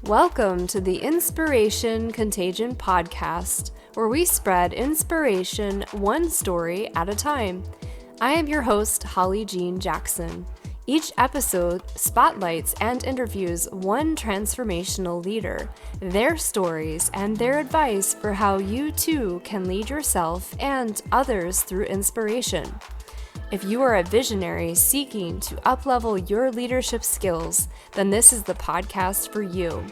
Welcome to the Inspiration Contagion podcast, where we spread inspiration one story at a time. I am your host, Holly Jean Jackson. Each episode spotlights and interviews one transformational leader, their stories, and their advice for how you too can lead yourself and others through inspiration. If you are a visionary seeking to uplevel your leadership skills, then this is the podcast for you.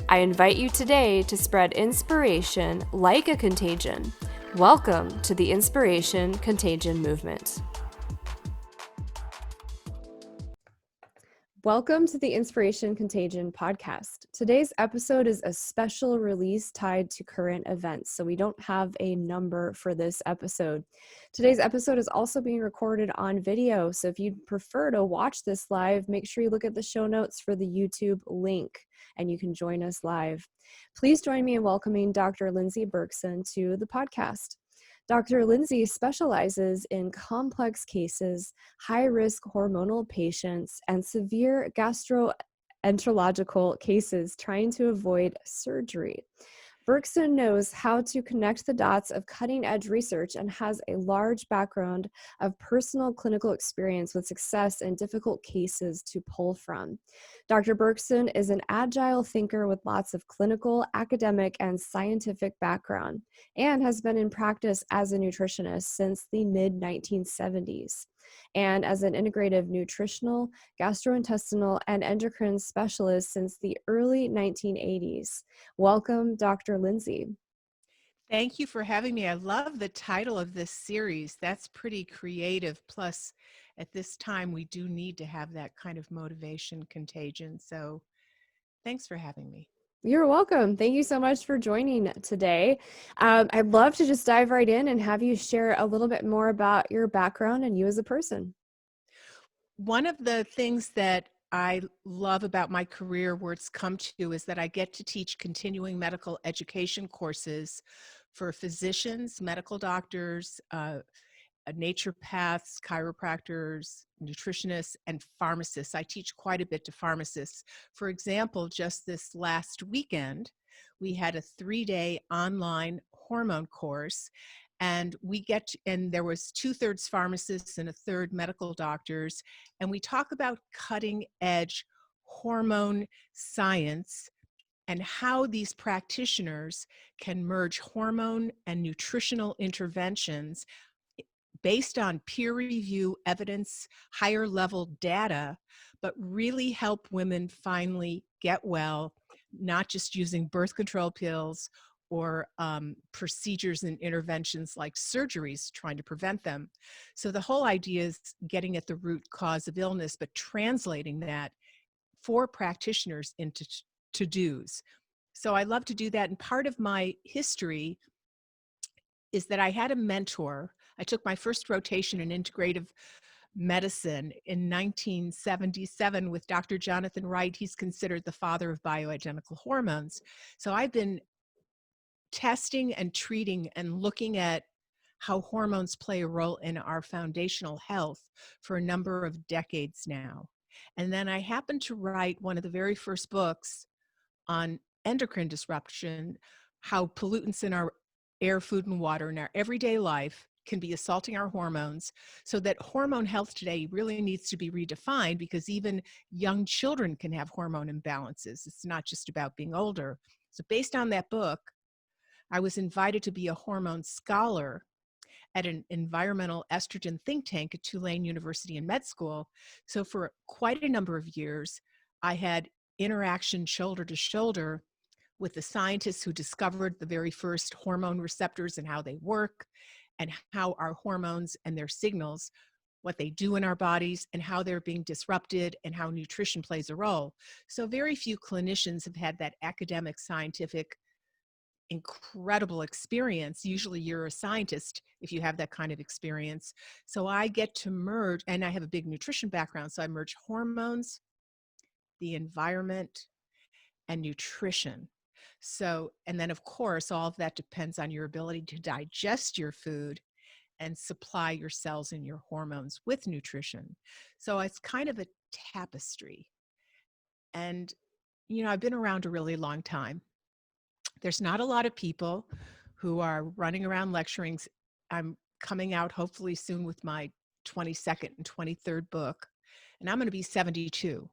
I invite you today to spread inspiration like a contagion. Welcome to the Inspiration Contagion movement. Welcome to the Inspiration Contagion podcast. Today's episode is a special release tied to current events, so we don't have a number for this episode. Today's episode is also being recorded on video, so if you'd prefer to watch this live, make sure you look at the show notes for the YouTube link, and you can join us live. Please join me in welcoming Dr. Lindsey Berkson to the podcast. Dr. Lindsey specializes in complex cases, high-risk hormonal patients, and severe gastroenterological cases trying to avoid surgery. Berkson knows how to connect the dots of cutting-edge research and has a large background of personal clinical experience with success in difficult cases to pull from. Dr. Berkson is an agile thinker with lots of clinical, academic, and scientific background, and has been in practice as a nutritionist since the mid-1970s, and as an integrative nutritional, gastrointestinal, and endocrine specialist since the early 1980s. Welcome, Dr. Lindsey. Thank you for having me. I love the title of this series. That's pretty creative. Plus, at this time, we do need to have that kind of motivation contagion. So thanks for having me. You're welcome. Thank you so much for joining today. I'd love to just dive right in and have you share a little bit more about your background and you as a person. One of the things that I love about my career, where it's come to, is that I get to teach continuing medical education courses for physicians, medical doctors, naturopaths, chiropractors, nutritionists, and pharmacists. I teach quite a bit to pharmacists. For example, just this last weekend, we had a 3-day online hormone course, and there was 2/3 pharmacists and a third medical doctors, and we talk about cutting edge hormone science and how these practitioners can merge hormone and nutritional interventions based on peer review evidence, higher level data, but really help women finally get well, not just using birth control pills or procedures and interventions like surgeries trying to prevent them. So the whole idea is getting at the root cause of illness, but translating that for practitioners into to-dos. So I love to do that. And part of my history is that I had a mentor. I took my first rotation in integrative medicine in 1977 with Dr. Jonathan Wright. He's considered the father of bioidentical hormones. So I've been testing and treating and looking at how hormones play a role in our foundational health for a number of decades now. And then I happened to write one of the very first books on endocrine disruption, how pollutants in our air, food, and water in our everyday life can be assaulting our hormones, so that hormone health today really needs to be redefined, because even young children can have hormone imbalances. It's not just about being older. So based on that book, I was invited to be a hormone scholar at an environmental estrogen think tank at Tulane University in med school. So for quite a number of years, I had interaction shoulder to shoulder with the scientists who discovered the very first hormone receptors and how they work, and how our hormones and their signals, what they do in our bodies, and how they're being disrupted, and how nutrition plays a role. So very few clinicians have had that academic, scientific, incredible experience. Usually you're a scientist if you have that kind of experience. So I get to merge, and I have a big nutrition background, so I merge hormones, the environment, and nutrition. So, and then of course, all of that depends on your ability to digest your food and supply your cells and your hormones with nutrition. So it's kind of a tapestry. And I've been around a really long time. There's not a lot of people who are running around lecturing. I'm coming out hopefully soon with my 22nd and 23rd book, and I'm going to be 72.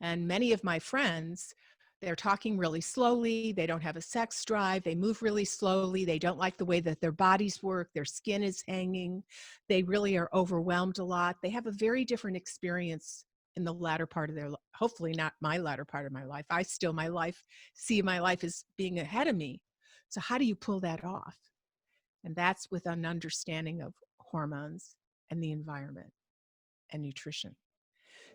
And many of my friends, they're talking really slowly. They don't have a sex drive. They move really slowly. They don't like the way that their bodies work. Their skin is hanging. They really are overwhelmed a lot. They have a very different experience in the latter part of their life. Hopefully not my latter part of my life. I still see my life as being ahead of me. So how do you pull that off? And that's with an understanding of hormones and the environment and nutrition.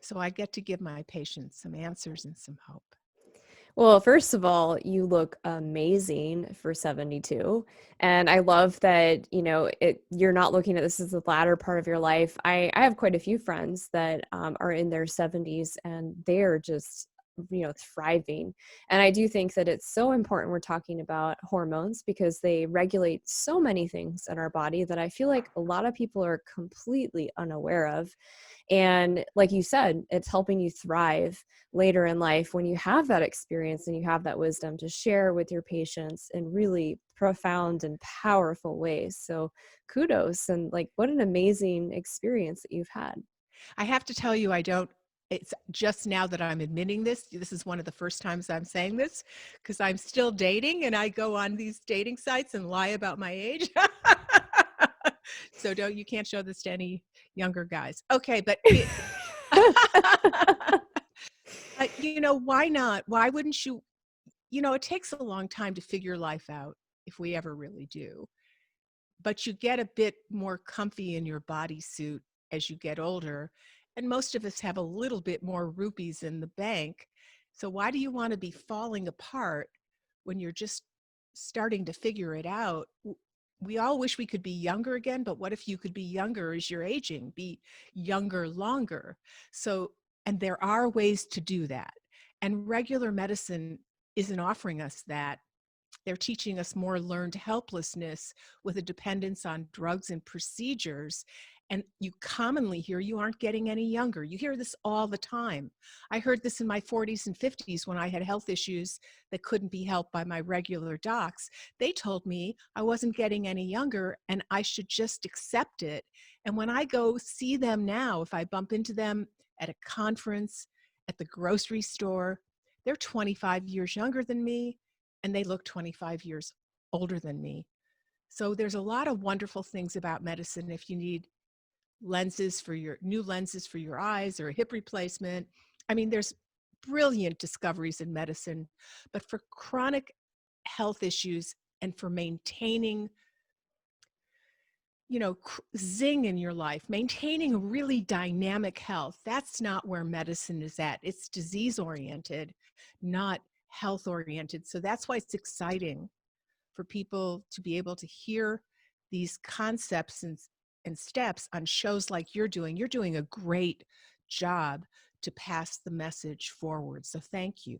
So I get to give my patients some answers and some hope. Well, first of all, you look amazing for 72. And I love that, you're not looking at this as the latter part of your life. I have quite a few friends that are in their 70s and they're just, thriving. And I do think that it's so important we're talking about hormones because they regulate so many things in our body that I feel like a lot of people are completely unaware of. And like you said, it's helping you thrive later in life when you have that experience and you have that wisdom to share with your patients in really profound and powerful ways. So kudos, and like what an amazing experience that you've had. I have to tell you, it's just now that I'm admitting this. This is one of the first times I'm saying this because I'm still dating and I go on these dating sites and lie about my age. So you can't show this to any younger guys. Okay, but why not? Why wouldn't you? It takes a long time to figure life out if we ever really do. But you get a bit more comfy in your bodysuit as you get older. And most of us have a little bit more rupees in the bank. So why do you want to be falling apart when you're just starting to figure it out? We all wish we could be younger again, but what if you could be younger as you're aging, be younger longer? So, and there are ways to do that. And regular medicine isn't offering us that. They're teaching us more learned helplessness with a dependence on drugs and procedures. And you commonly hear you aren't getting any younger. You hear this all the time. I heard this in my 40s and 50s when I had health issues that couldn't be helped by my regular docs. They told me I wasn't getting any younger and I should just accept it. And when I go see them now, if I bump into them at a conference, at the grocery store, they're 25 years younger than me and they look 25 years older than me. So there's a lot of wonderful things about medicine. If you need new lenses for your eyes or a hip replacement, I mean, there's brilliant discoveries in medicine, but for chronic health issues and for maintaining, zing in your life, maintaining a really dynamic health, that's not where medicine is at. It's disease oriented, not health oriented. So that's why it's exciting for people to be able to hear these concepts and steps on shows like you're doing. You're doing a great job to pass the message forward. So thank you.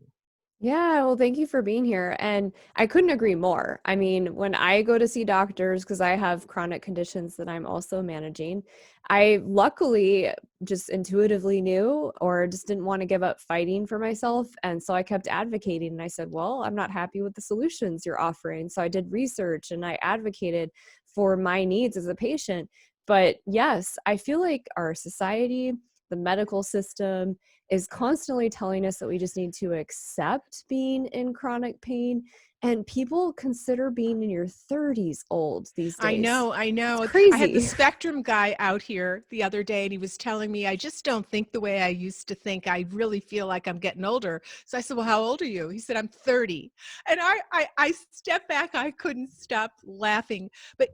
Yeah, well, thank you for being here. And I couldn't agree more. I mean, when I go to see doctors, because I have chronic conditions that I'm also managing, I luckily just intuitively knew or just didn't want to give up fighting for myself. And so I kept advocating. And I said, well, I'm not happy with the solutions you're offering. So I did research and I advocated for my needs as a patient. But yes, I feel like our society, the medical system, is constantly telling us that we just need to accept being in chronic pain. And people consider being in your 30s old these I days. know. It's I had the crazy. spectrum guy out here the other day and he was telling me, I just don't think the way I used to think. I really feel like I'm getting older. So I said, well, how old are you? He said, I'm 30. And I stepped back. I couldn't stop laughing. But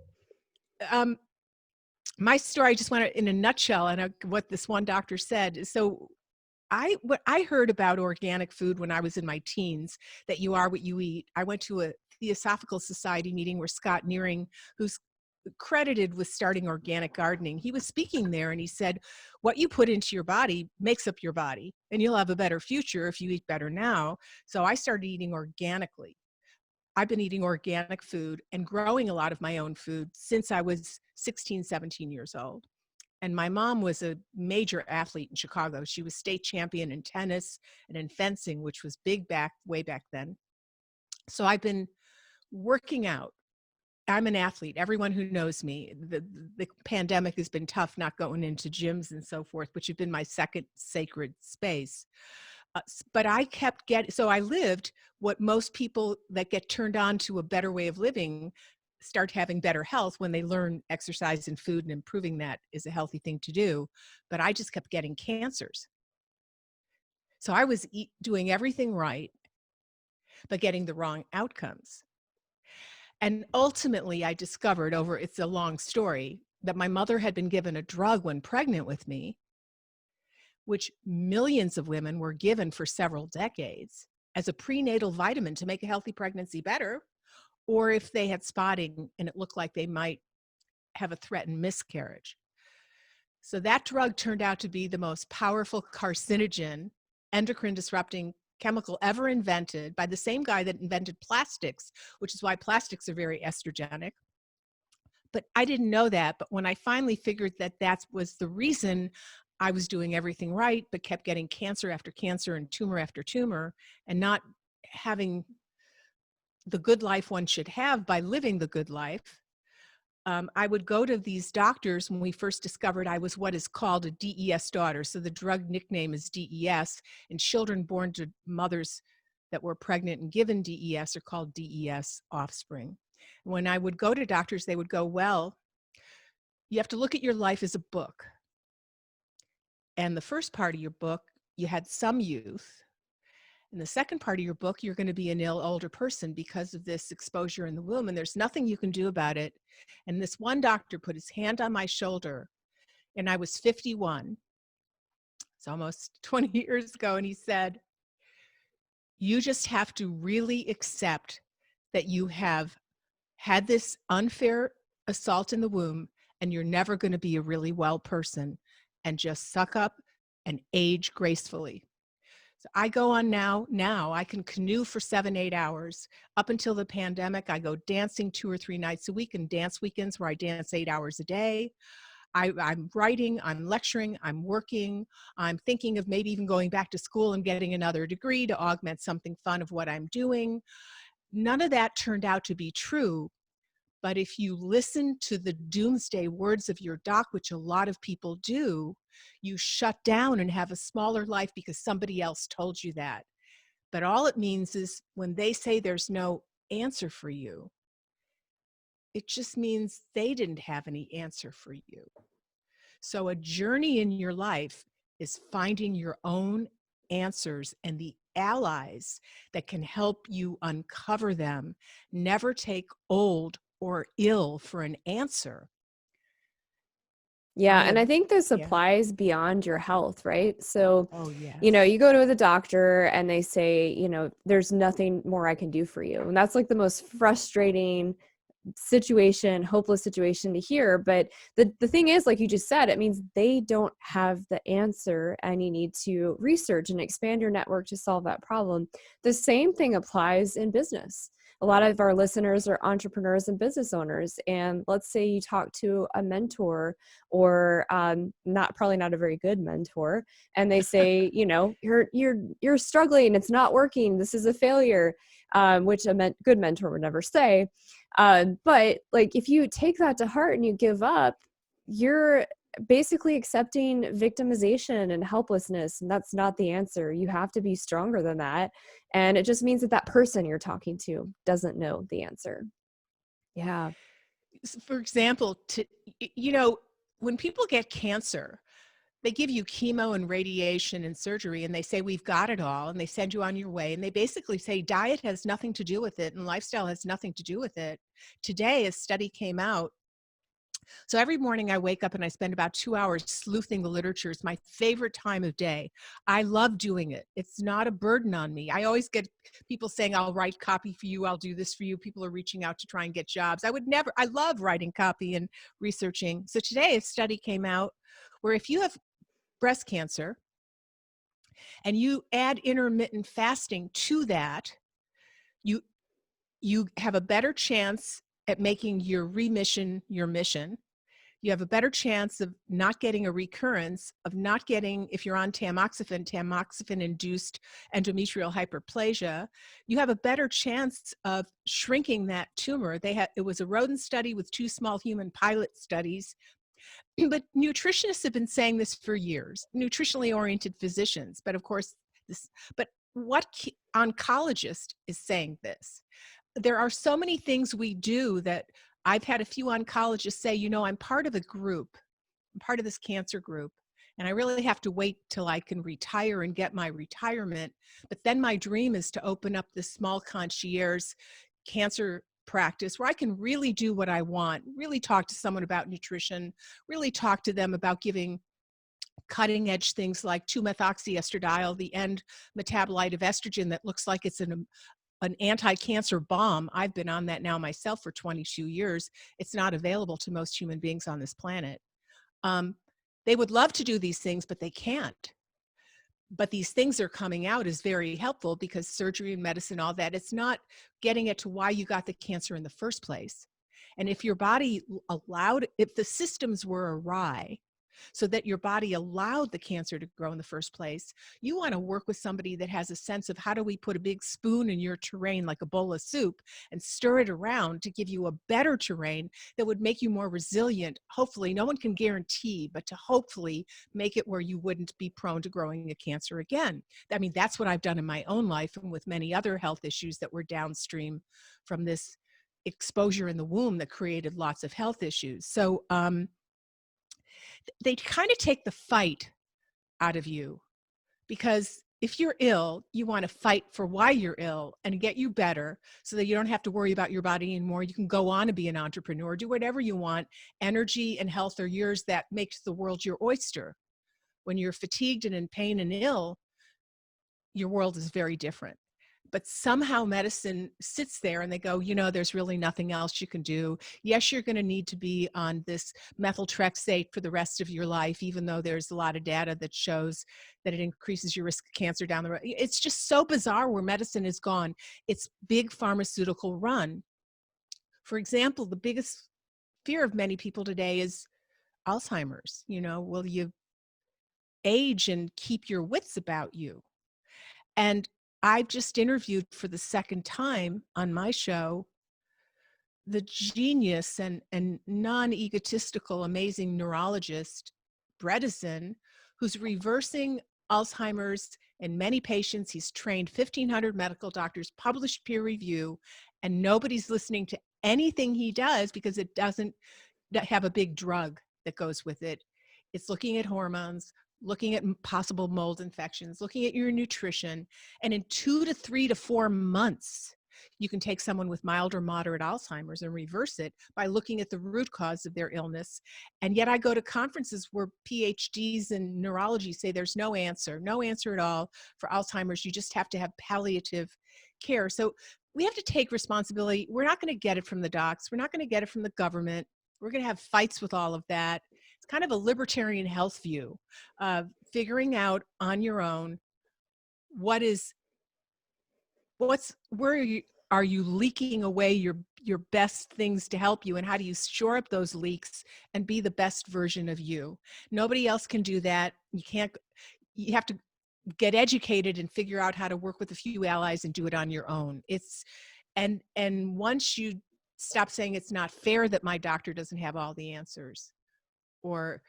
my story, I just want to, in a nutshell, and what this one doctor said. So what I heard about organic food when I was in my teens, that you are what you eat. I went to a Theosophical Society meeting where Scott Nearing, who's credited with starting organic gardening, he was speaking there and he said, what you put into your body makes up your body and you'll have a better future if you eat better now. So I started eating organically. I've been eating organic food and growing a lot of my own food since I was 16, 17 years old. And my mom was a major athlete in Chicago. She was state champion in tennis and in fencing, which was big way back then. So I've been working out. I'm an athlete. Everyone who knows me, the pandemic has been tough not going into gyms and so forth, which have been my second sacred space. But I kept so I lived what most people that get turned on to a better way of living start having better health when they learn exercise and food, and improving that is a healthy thing to do. But I just kept getting cancers. So I was doing everything right, but getting the wrong outcomes. And ultimately, I discovered it's a long story, that my mother had been given a drug when pregnant with me, which millions of women were given for several decades as a prenatal vitamin to make a healthy pregnancy better, or if they had spotting and it looked like they might have a threatened miscarriage. So that drug turned out to be the most powerful carcinogen, endocrine disrupting chemical ever invented by the same guy that invented plastics, which is why plastics are very estrogenic. But I didn't know that. But when I finally figured that was the reason I was doing everything right, but kept getting cancer after cancer and tumor after tumor, and not having the good life one should have by living the good life, I would go to these doctors when we first discovered I was what is called a DES daughter. So the drug nickname is DES, and children born to mothers that were pregnant and given DES are called DES offspring. When I would go to doctors, they would go, well, you have to look at your life as a book. And the first part of your book, you had some youth. In the second part of your book, you're going to be an ill older person because of this exposure in the womb, and there's nothing you can do about it. And this one doctor put his hand on my shoulder, and I was 51. It's almost 20 years ago. And he said, you just have to really accept that you have had this unfair assault in the womb, and you're never going to be a really well person, and just suck up and age gracefully. So I go on now I can canoe for 7-8 hours. Up until the pandemic, I go dancing 2 or 3 nights a week, and dance weekends where I dance 8 hours a day. I'm writing, I'm lecturing, I'm working. I'm thinking of maybe even going back to school and getting another degree to augment something fun of what I'm doing. None of that turned out to be true. But if you listen to the doomsday words of your doc, which a lot of people do, you shut down and have a smaller life because somebody else told you that. But all it means is when they say there's no answer for you, it just means they didn't have any answer for you. So a journey in your life is finding your own answers and the allies that can help you uncover them. Never take old or ill for an answer. Yeah, and I think this applies beyond your health, right? So, yes. You go to the doctor and they say, there's nothing more I can do for you. And that's like the most frustrating hopeless situation to hear. But the thing is, like you just said, it means they don't have the answer, and you need to research and expand your network to solve that problem. The same thing applies in business. A lot of our listeners are entrepreneurs and business owners. And let's say you talk to a mentor, or probably not a very good mentor, and they say, you're struggling, it's not working, this is a failure, which a good mentor would never say. But like, if you take that to heart and you give up, you're basically accepting victimization and helplessness, and that's not the answer. You have to be stronger than that. And it just means that person you're talking to doesn't know the answer. Yeah. For example, when people get cancer, they give you chemo and radiation and surgery, and they say, we've got it all, and they send you on your way. And they basically say diet has nothing to do with it, and lifestyle has nothing to do with it. Today, a study came out. So every morning I wake up and I spend about 2 hours sleuthing the literature. It's my favorite time of day. I love doing it. It's not a burden on me. I always get people saying, I'll write copy for you, I'll do this for you. People are reaching out to try and get jobs. I love writing copy and researching. So today a study came out where if you have breast cancer and you add intermittent fasting to that, you have a better chance at making your remission your mission. You have a better chance of not getting a recurrence, of not getting, if you're on tamoxifen-induced endometrial hyperplasia, you have a better chance of shrinking that tumor. It was a rodent study with 2 small human pilot studies, but nutritionists have been saying this for years, nutritionally oriented physicians, but of course, but what oncologist is saying this? There are so many things we do that I've had a few oncologists say, I'm part of a group. I'm part of this cancer group, and I really have to wait till I can retire and get my retirement. But then my dream is to open up this small concierge cancer practice where I can really do what I want, really talk to someone about nutrition, really talk to them about giving cutting edge things like 2-methoxyestradiol, the end metabolite of estrogen that looks like it's an anti-cancer bomb. I've been on that now myself for 22 years. It's not available to most human beings on this planet. They would love to do these things, but they can't. But these things are coming out is very helpful because surgery and medicine, all that, it's not getting it to why you got the cancer in the first place. And if your body if the systems were awry, so that your body allowed the cancer to grow in the first place, you want to work with somebody that has a sense of how do we put a big spoon in your terrain like a bowl of soup and stir it around to give you a better terrain that would make you more resilient. Hopefully, no one can guarantee, but to hopefully make it where you wouldn't be prone to growing a cancer again. I mean, that's what I've done in my own life and with many other health issues that were downstream from this exposure in the womb that created lots of health issues. So, they kind of take the fight out of you, because if you're ill, you want to fight for why you're ill and get you better so that you don't have to worry about your body anymore. You can go on and be an entrepreneur, do whatever you want. Energy and health are yours. That makes the world your oyster. When you're fatigued and in pain and ill, your world is very different. But somehow medicine sits there and they go, there's really nothing else you can do. Yes, you're going to need to be on this methotrexate for the rest of your life, even though there's a lot of data that shows that it increases your risk of cancer down the road. It's just so bizarre where medicine is gone. It's big pharmaceutical run. For example, the biggest fear of many people today is Alzheimer's. Will you age and keep your wits about you? And I've just interviewed for the second time on my show the genius and non-egotistical, amazing neurologist, Bredesen, who's reversing Alzheimer's in many patients. He's trained 1,500 medical doctors, published peer review, and nobody's listening to anything he does because it doesn't have a big drug that goes with it. It's looking at hormones, looking at possible mold infections, looking at your nutrition. And in 2 to 3 to 4 months, you can take someone with mild or moderate Alzheimer's and reverse it by looking at the root cause of their illness. And yet I go to conferences where PhDs in neurology say there's no answer at all for Alzheimer's. You just have to have palliative care. So we have to take responsibility. We're not going to get it from the docs. We're not going to get it from the government. We're going to have fights with all of that. It's kind of a libertarian health view of figuring out on your own where are you leaking away your best things to help you, and how do you shore up those leaks and be the best version of you? Nobody else can do that. You have to get educated and figure out how to work with a few allies and do it on your own. And once you stop saying it's not fair that my doctor doesn't have all the answers, or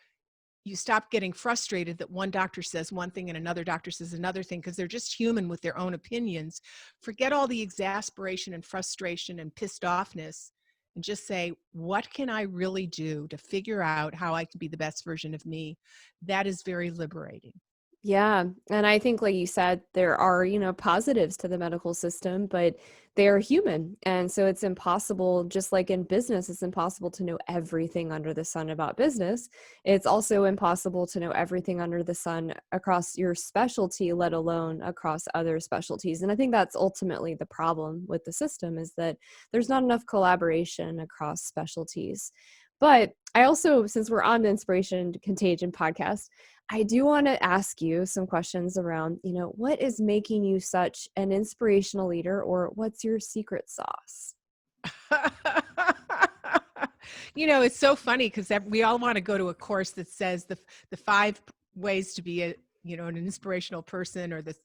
you stop getting frustrated that one doctor says one thing and another doctor says another thing because they're just human with their own opinions. Forget all the exasperation and frustration and pissed offness and just say, what can I really do to figure out how I can be the best version of me? That is very liberating. Yeah. And I think, like you said, there are, positives to the medical system, but they are human. And so it's impossible, just like in business, it's impossible to know everything under the sun about business. It's also impossible to know everything under the sun across your specialty, let alone across other specialties. And I think that's ultimately the problem with the system, is that there's not enough collaboration across specialties. But I also, since we're on the Inspiration Contagion podcast, I do want to ask you some questions around, what is making you such an inspirational leader, or what's your secret sauce? It's so funny because we all want to go to a course that says the 5 ways to be an inspirational person, or the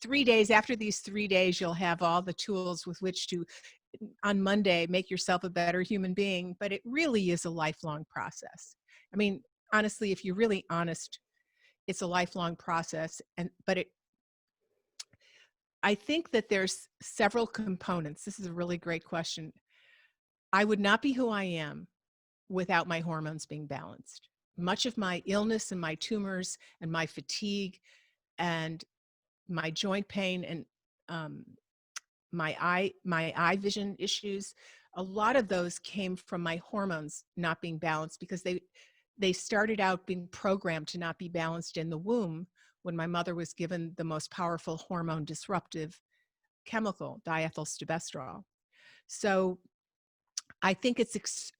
3 days. After these 3 days, you'll have all the tools with which to, on Monday, make yourself a better human being. But it really is a lifelong process. I mean, honestly, if you're really honest, it's a lifelong process. I think that there's several components. This is a really great question. I would not be who I am without my hormones being balanced. Much of my illness and my tumors and my fatigue and my joint pain and um, my eye vision issues, a lot of those came from my hormones not being balanced, because they started out being programmed to not be balanced in the womb when my mother was given the most powerful hormone disruptive chemical, diethylstilbestrol. So I think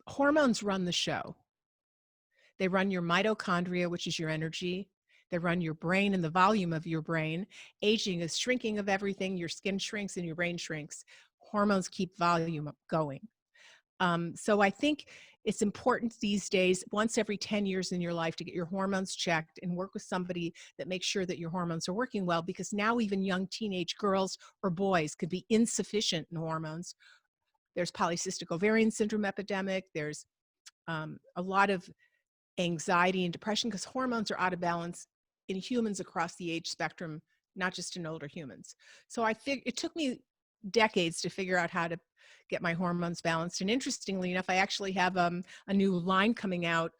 hormones run the show. They run your mitochondria, which is your energy. They run your brain and the volume of your brain. Aging is shrinking of everything. Your skin shrinks and your brain shrinks. Hormones keep volume going. So I think it's important these days, once every 10 years in your life, to get your hormones checked and work with somebody that makes sure that your hormones are working well, because now even young teenage girls or boys could be insufficient in hormones. There's polycystic ovarian syndrome epidemic. There's a lot of anxiety and depression because hormones are out of balance in humans across the age spectrum, not just in older humans. So it took me decades to figure out how to get my hormones balanced. And interestingly enough, I actually have a new line coming out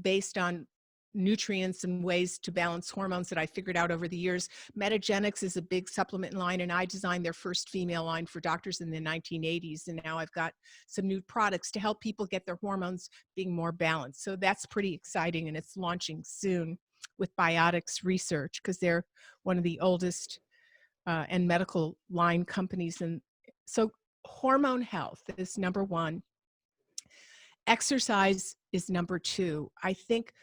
based on nutrients and ways to balance hormones that I figured out over the years. Metagenics is a big supplement line, and I designed their first female line for doctors in the 1980s. And now I've got some new products to help people get their hormones being more balanced. So that's pretty exciting, and it's launching soon with Biotics Research, because they're one of the oldest and medical line companies. And so hormone health is number one. Exercise is number two. I think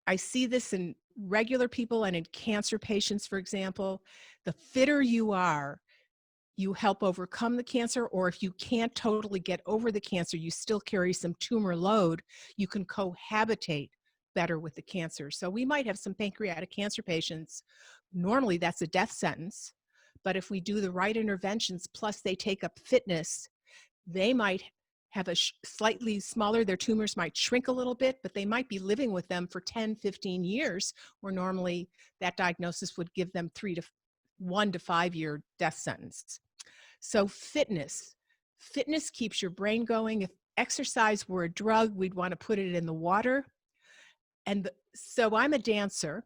I see this in regular people and in cancer patients, for example. The fitter you are, you help overcome the cancer, or if you can't totally get over the cancer, you still carry some tumor load, you can cohabitate better with the cancer. So we might have some pancreatic cancer patients. Normally that's a death sentence, but if we do the right interventions, plus they take up fitness, they might have a slightly smaller, their tumors might shrink a little bit, but they might be living with them for 10, 15 years, where normally that diagnosis would give them 1 to 5 year death sentence. So fitness keeps your brain going. If exercise were a drug, we'd want to put it in the water. And so I'm a dancer,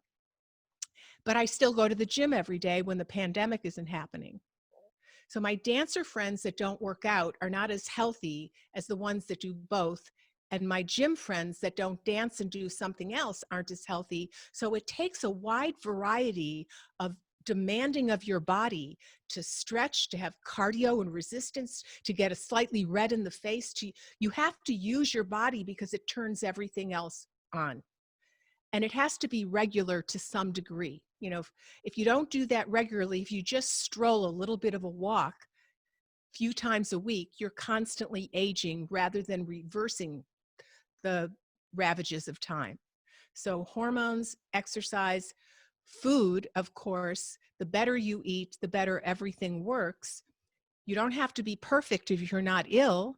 but I still go to the gym every day when the pandemic isn't happening. So my dancer friends that don't work out are not as healthy as the ones that do both. And my gym friends that don't dance and do something else aren't as healthy. So it takes a wide variety of demanding of your body to stretch, to have cardio and resistance, to get a slightly red in the face. You have to use your body because it turns everything else on. And it has to be regular to some degree. If you don't do that regularly, if you just stroll a little bit of a walk a few times a week, you're constantly aging rather than reversing the ravages of time. So hormones, exercise, food, of course, the better you eat, the better everything works. You don't have to be perfect if you're not ill,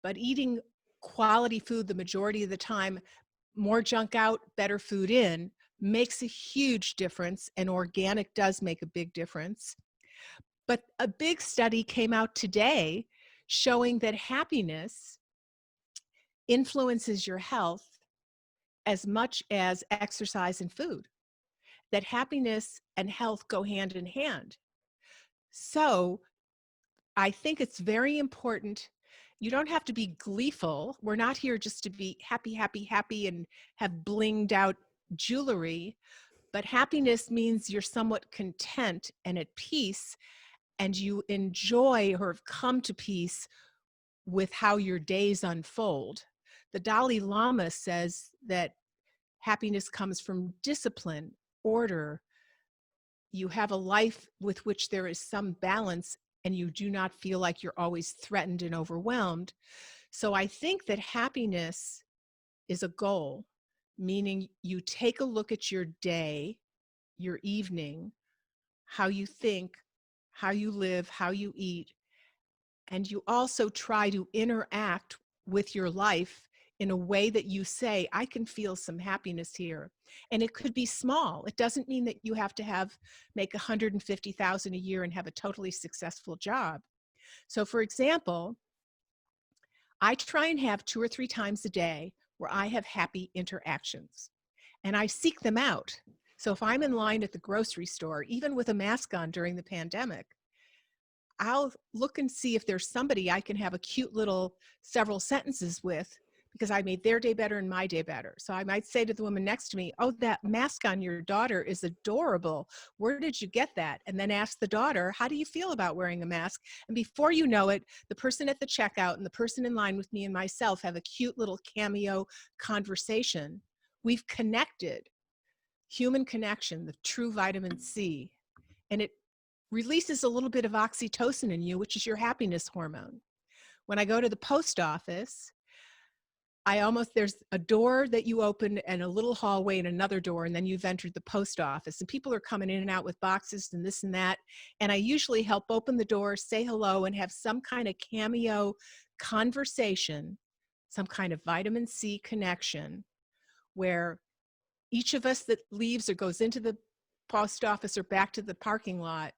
but eating quality food the majority of the time, more junk out, better food in, makes a huge difference, and organic does make a big difference. But a big study came out today showing that happiness influences your health as much as exercise and food, that happiness and health go hand in hand. So I think it's very important. You don't have to be gleeful. We're not here just to be happy, happy, happy and have blinged out jewelry. But happiness means you're somewhat content and at peace, and you enjoy or have come to peace with how your days unfold. The Dalai Lama says that happiness comes from discipline, order. You have a life with which there is some balance, and you do not feel like you're always threatened and overwhelmed. So I think that happiness is a goal, meaning you take a look at your day, your evening, how you think, how you live, how you eat, and you also try to interact with your life in a way that you say, I can feel some happiness here. And it could be small. It doesn't mean that you have to make 150,000 a year and have a totally successful job. So for example, I try and have 2 or 3 times a day where I have happy interactions, and I seek them out. So if I'm in line at the grocery store, even with a mask on during the pandemic, I'll look and see if there's somebody I can have a cute little several sentences with, because I made their day better and my day better. So I might say to the woman next to me, oh, that mask on your daughter is adorable. Where did you get that? And then ask the daughter, how do you feel about wearing a mask? And before you know it, the person at the checkout and the person in line with me and myself have a cute little cameo conversation. We've connected. Human connection, the true vitamin C. And it releases a little bit of oxytocin in you, which is your happiness hormone. When I go to the post office, there's a door that you open and a little hallway and another door, and then you've entered the post office, and people are coming in and out with boxes and this and that. And I usually help open the door, say hello, and have some kind of cameo conversation, some kind of vitamin C connection, where each of us that leaves or goes into the post office or back to the parking lot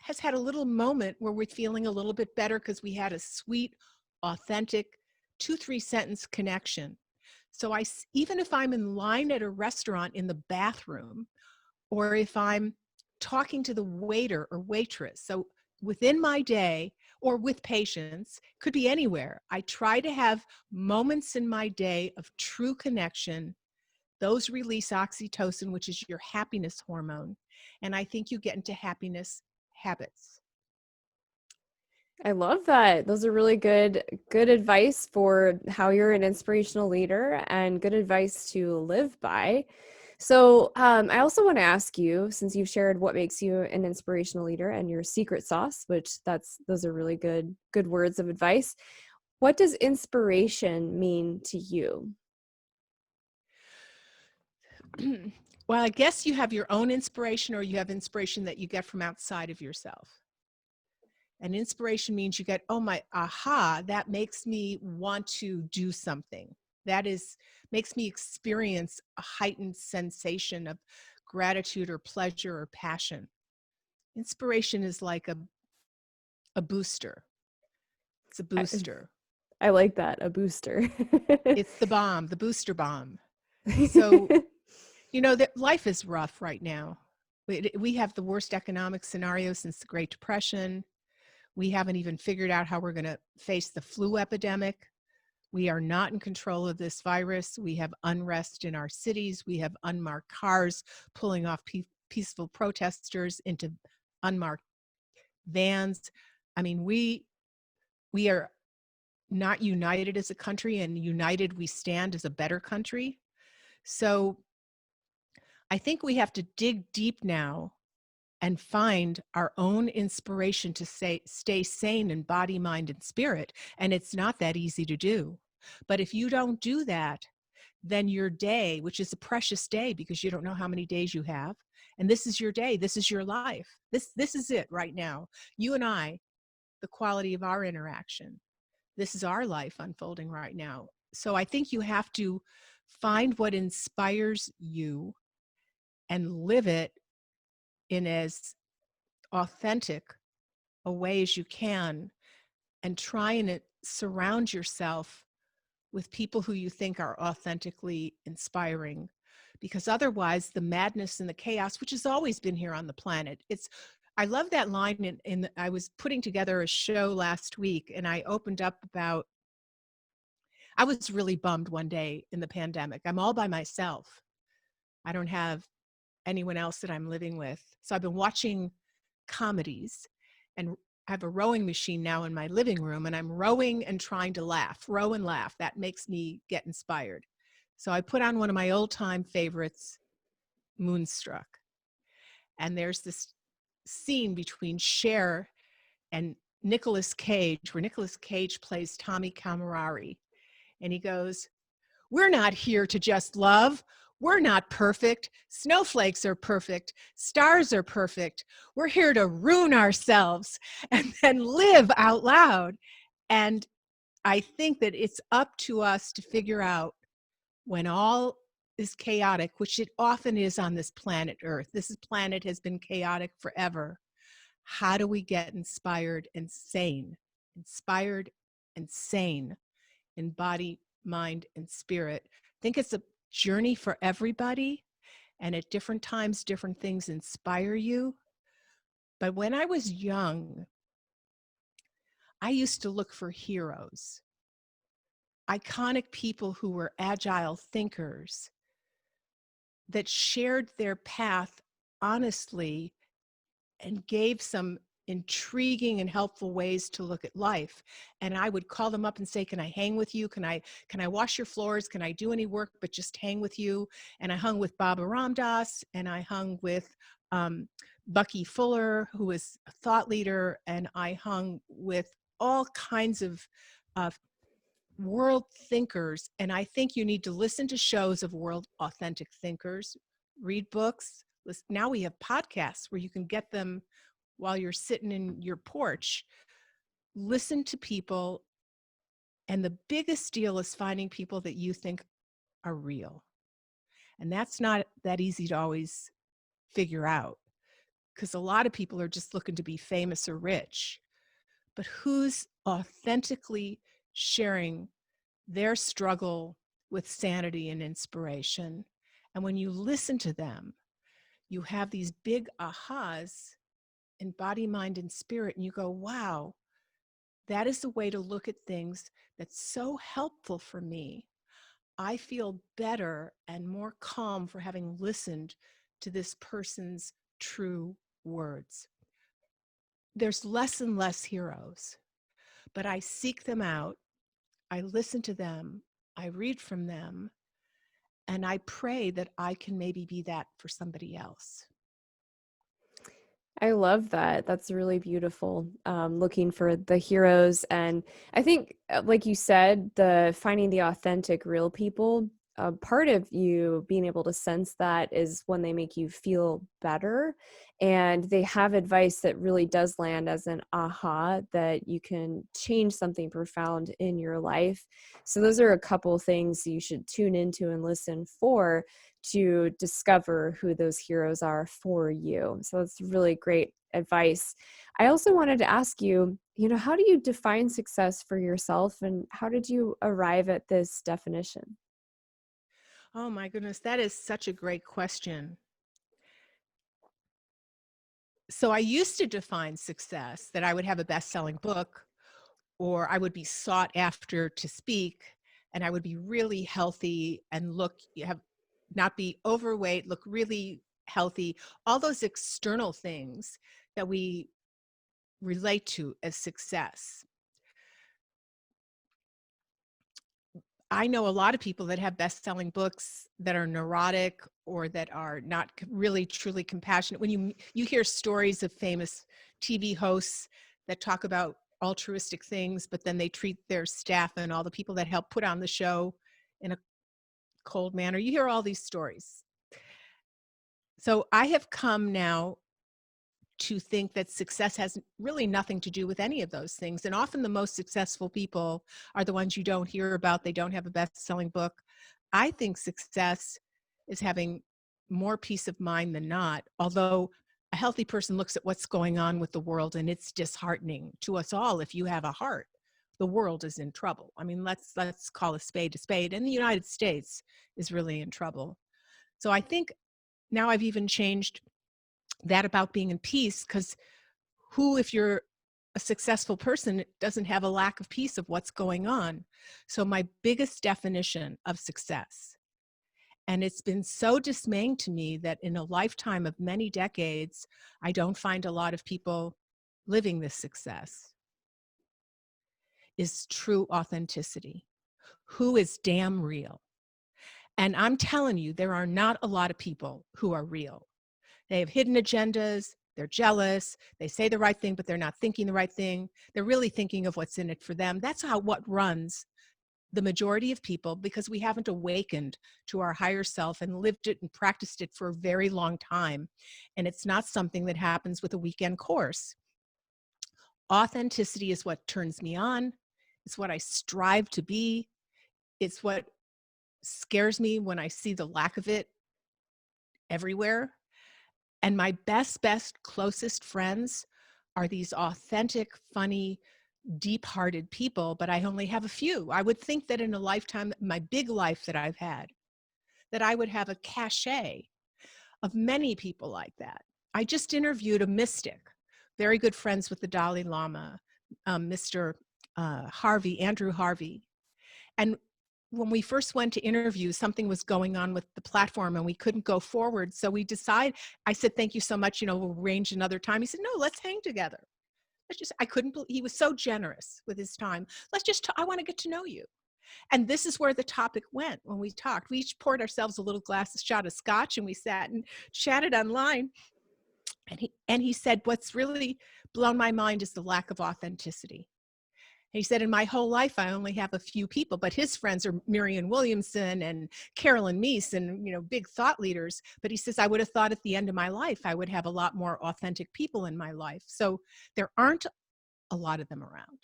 has had a little moment where we're feeling a little bit better because we had a sweet, authentic 2-3 sentence connection. So even if I'm in line at a restaurant in the bathroom, or if I'm talking to the waiter or waitress, so within my day or with patients, could be anywhere, I try to have moments in my day of true connection. Those release oxytocin, which is your happiness hormone. And I think you get into happiness habits. I love that. Those are really good advice for how you're an inspirational leader and good advice to live by. So I also want to ask you, since you've shared what makes you an inspirational leader and your secret sauce, which those are really good words of advice. What does inspiration mean to you? Well, I guess you have your own inspiration, or you have inspiration that you get from outside of yourself. And inspiration means you get, oh my, aha, that makes me want to do something. Makes me experience a heightened sensation of gratitude or pleasure or passion. Inspiration is like a booster. It's a booster. I like that, a booster. It's the bomb, the booster bomb. So, that life is rough right now. We have the worst economic scenario since the Great Depression. We haven't even figured out how we're going to face the flu epidemic. We are not in control of this virus. We have unrest in our cities. We have unmarked cars pulling off peaceful protesters into unmarked vans. I mean, we are not united as a country, and united we stand as a better country. So I think we have to dig deep now and find our own inspiration to stay sane in body, mind, and spirit. And it's not that easy to do. But if you don't do that, then your day, which is a precious day because you don't know how many days you have, and this is your day, this is your life. This is it right now. You and I, the quality of our interaction. This is our life unfolding right now. So I think you have to find what inspires you and live it in as authentic a way as you can, and try and surround yourself with people who you think are authentically inspiring, because otherwise the madness and the chaos, which has always been here on the planet, I love that line I was putting together a show last week, and I opened up about, I was really bummed one day in the pandemic. I'm all by myself. I don't have anyone else that I'm living with. So I've been watching comedies, and I have a rowing machine now in my living room, and I'm rowing and trying to row and laugh. That makes me get inspired. So I put on one of my old time favorites, Moonstruck. And there's this scene between Cher and Nicolas Cage, where Nicolas Cage plays Tommy Camerari. And he goes, "We're not here to just love. We're not perfect. Snowflakes are perfect. Stars are perfect. We're here to ruin ourselves and then live out loud." And I think that it's up to us to figure out, when all is chaotic, which it often is on this planet Earth. This planet has been chaotic forever. How do we get inspired and sane? Inspired and sane in body, mind, and spirit. I think it's a journey for everybody, and at different times, different things inspire you. But when I was young, I used to look for heroes, iconic people who were agile thinkers that shared their path honestly and gave some intriguing and helpful ways to look at life. And I would call them up and say, "Can I hang with you? Can I wash your floors? Can I do any work but just hang with you?" And I hung with Baba Ram Dass, and I hung with Bucky Fuller, who was a thought leader, and I hung with all kinds of world thinkers. And I think you need to listen to shows of world authentic thinkers, read books. Now we have podcasts where you can get them while you're sitting in your porch. Listen to people. And the biggest deal is finding people that you think are real. And that's not that easy to always figure out, because a lot of people are just looking to be famous or rich. But who's authentically sharing their struggle with sanity and inspiration? And when you listen to them, you have these big ahas in body, mind, and spirit, and you go, wow, that is the way to look at things that's so helpful for me. I feel better and more calm for having listened to this person's true words. There's less and less heroes, but I seek them out. I listen to them. I read from them. And I pray that I can maybe be that for somebody else. I love that. That's really beautiful. Looking for the heroes. And I think, like you said, the finding the authentic, real people, part of you being able to sense that is when they make you feel better and they have advice that really does land as an aha, that you can change something profound in your life. So those are a couple things you should tune into and listen for, to discover who those heroes are for you. So that's really great advice. I also wanted to ask you, how do you define success for yourself, and how did you arrive at this definition? Oh my goodness, that is such a great question. So I used to define success that I would have a best-selling book, or I would be sought after to speak, and I would be really healthy and not be overweight, look really healthy, all those external things that we relate to as success. I know a lot of people that have best-selling books that are neurotic or that are not really truly compassionate. When you hear stories of famous TV hosts that talk about altruistic things, but then they treat their staff and all the people that help put on the show in a cold manner. You hear all these stories. So I have come now to think that success has really nothing to do with any of those things. And often the most successful people are the ones you don't hear about. They don't have a best-selling book. I think success is having more peace of mind than not, although a healthy person looks at what's going on with the world and it's disheartening to us all. If you have a heart, the world is in trouble. I mean, let's call a spade, and the United States is really in trouble. So I think now I've even changed that about being in peace, because if you're a successful person, doesn't have a lack of peace of what's going on. So my biggest definition of success, and it's been so dismaying to me that in a lifetime of many decades, I don't find a lot of people living this success, is true authenticity. Who is damn real? And I'm telling you, there are not a lot of people who are real. They have hidden agendas. they're jealous, they say the right thing, but they're not thinking the right thing. They're really thinking of what's in it for them. That's what runs the majority of people, because we haven't awakened to our higher self and lived it and practiced it for a very long time. And it's not something that happens with a weekend course. Authenticity is what turns me on. It's what I strive to be. It's what scares me when I see the lack of it everywhere. And my best, closest friends are these authentic, funny, deep-hearted people, but I only have a few. I would think that in a lifetime, my big life that I've had, that I would have a cachet of many people like that. I just interviewed a mystic, very good friends with the Dalai Lama, Mr. Andrew Harvey. And when we first went to interview, something was going on with the platform and we couldn't go forward. So we decided, I said, thank you so much, we'll arrange another time. He said, no, let's hang together. I couldn't believe, he was so generous with his time. I want to get to know you. And this is where the topic went when we talked. We each poured ourselves a little shot of scotch and we sat and chatted online. And he said, what's really blown my mind is the lack of authenticity. He said, in my whole life, I only have a few people, but his friends are Marianne Williamson and Carolyn Meese and, big thought leaders. But he says, I would have thought at the end of my life, I would have a lot more authentic people in my life. So there aren't a lot of them around.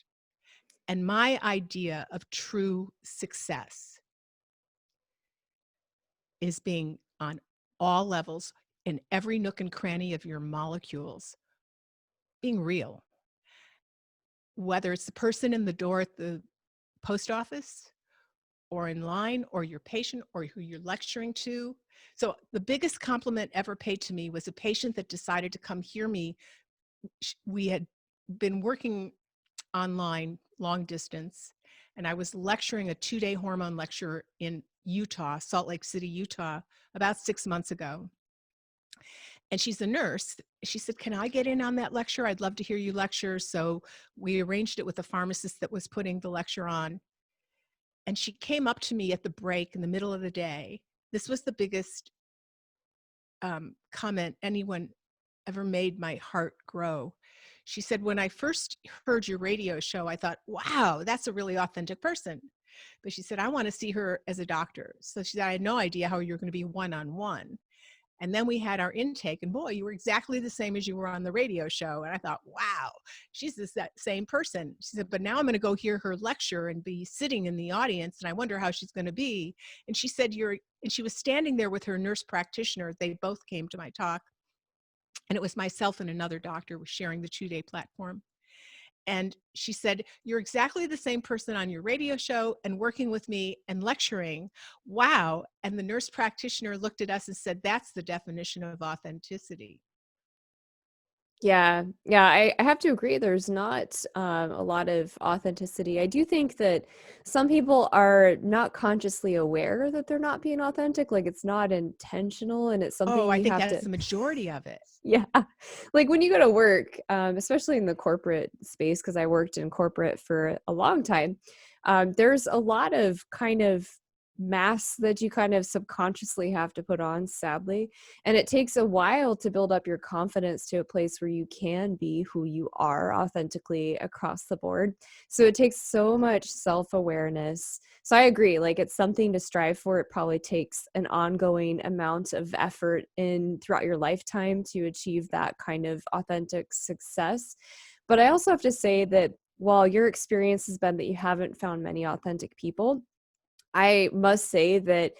And my idea of true success is being on all levels, in every nook and cranny of your molecules, being real. Whether it's the person in the door at the post office or in line or your patient or who you're lecturing to. So the biggest compliment ever paid to me was a patient that decided to come hear me. We had been working online long distance, and I was lecturing a 2-day hormone lecture in Utah, Salt Lake City, Utah, about 6 months ago. And she's a nurse. She said, can I get in on that lecture? I'd love to hear you lecture. So we arranged it with the pharmacist that was putting the lecture on. And she came up to me at the break in the middle of the day. This was the biggest comment anyone ever made my heart grow. She said, when I first heard your radio show, I thought, wow, that's a really authentic person. But she said, I want to see her as a doctor. So she said, I had no idea how you're going to be one-on-one. And then we had our intake, and boy, you were exactly the same as you were on the radio show. And I thought, wow, she's that same person. She said, but now I'm going to go hear her lecture and be sitting in the audience, and I wonder how she's going to be. And she said, and she was standing there with her nurse practitioner. They both came to my talk. And it was myself and another doctor was sharing the 2-day platform. And she said, you're exactly the same person on your radio show and working with me and lecturing. Wow. And the nurse practitioner looked at us and said, that's the definition of authenticity. Yeah. I have to agree. There's not a lot of authenticity. I do think that some people are not consciously aware that they're not being authentic. Like it's not intentional, and it's something I you think have that's to. the majority of it. Yeah. Like when you go to work, especially in the corporate space, because I worked in corporate for a long time, there's a lot of kind of masks that you kind of subconsciously have to put on, sadly. And it takes a while to build up your confidence to a place where you can be who you are authentically across the board. So it takes so much self-awareness. So I agree, like it's something to strive for. It probably takes an ongoing amount of effort throughout your lifetime to achieve that kind of authentic success. But I also have to say that while your experience has been that you haven't found many authentic people, I must say that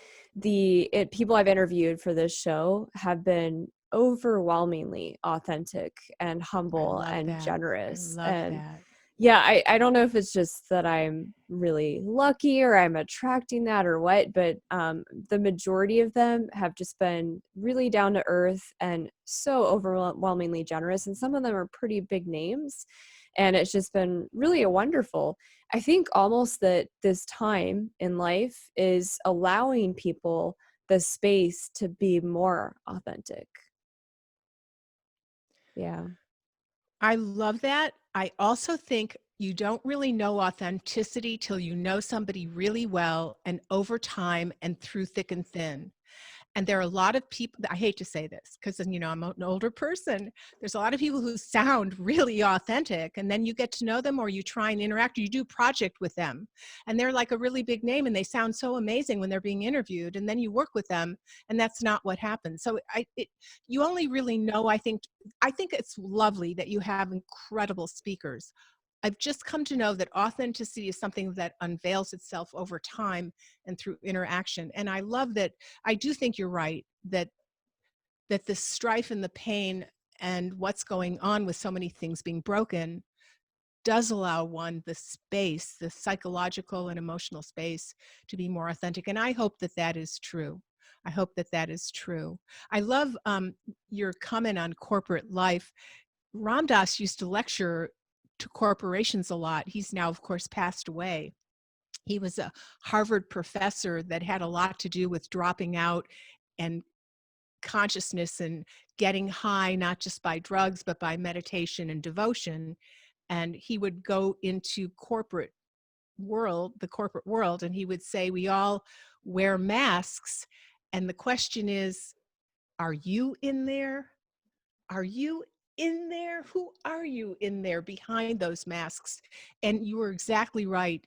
people I've interviewed for this show have been overwhelmingly authentic and humble and generous. I love that. Yeah, I don't know if it's just that I'm really lucky or I'm attracting that or what, but the majority of them have just been really down to earth and so overwhelmingly generous. And some of them are pretty big names. And it's just been really wonderful. I think almost that this time in life is allowing people the space to be more authentic. Yeah. I love that. I also think you don't really know authenticity till you know somebody really well and over time and through thick and thin. And there are a lot of people, I hate to say this because, you know, I'm an older person. There's a lot of people who sound really authentic, and then you get to know them or you try and interact, or you do project with them. And they're like a really big name and they sound so amazing when they're being interviewed. And then you work with them and that's not what happens. So you only really know, I think it's lovely that you have incredible speakers. I've just come to know that authenticity is something that unveils itself over time and through interaction. And I love that. I do think you're right that the strife and the pain and what's going on with so many things being broken does allow one the space, the psychological and emotional space, to be more authentic. And I hope that that is true. I hope that that is true. I love your comment on corporate life. Ram Dass used to lecture to corporations a lot. He's now, of course, passed away. He was a Harvard professor that had a lot to do with dropping out and consciousness and getting high, not just by drugs, but by meditation and devotion. And he would go into the corporate world, and he would say, we all wear masks. And the question is, are you in there? Are you in there? Who are you in there behind those masks? And you were exactly right.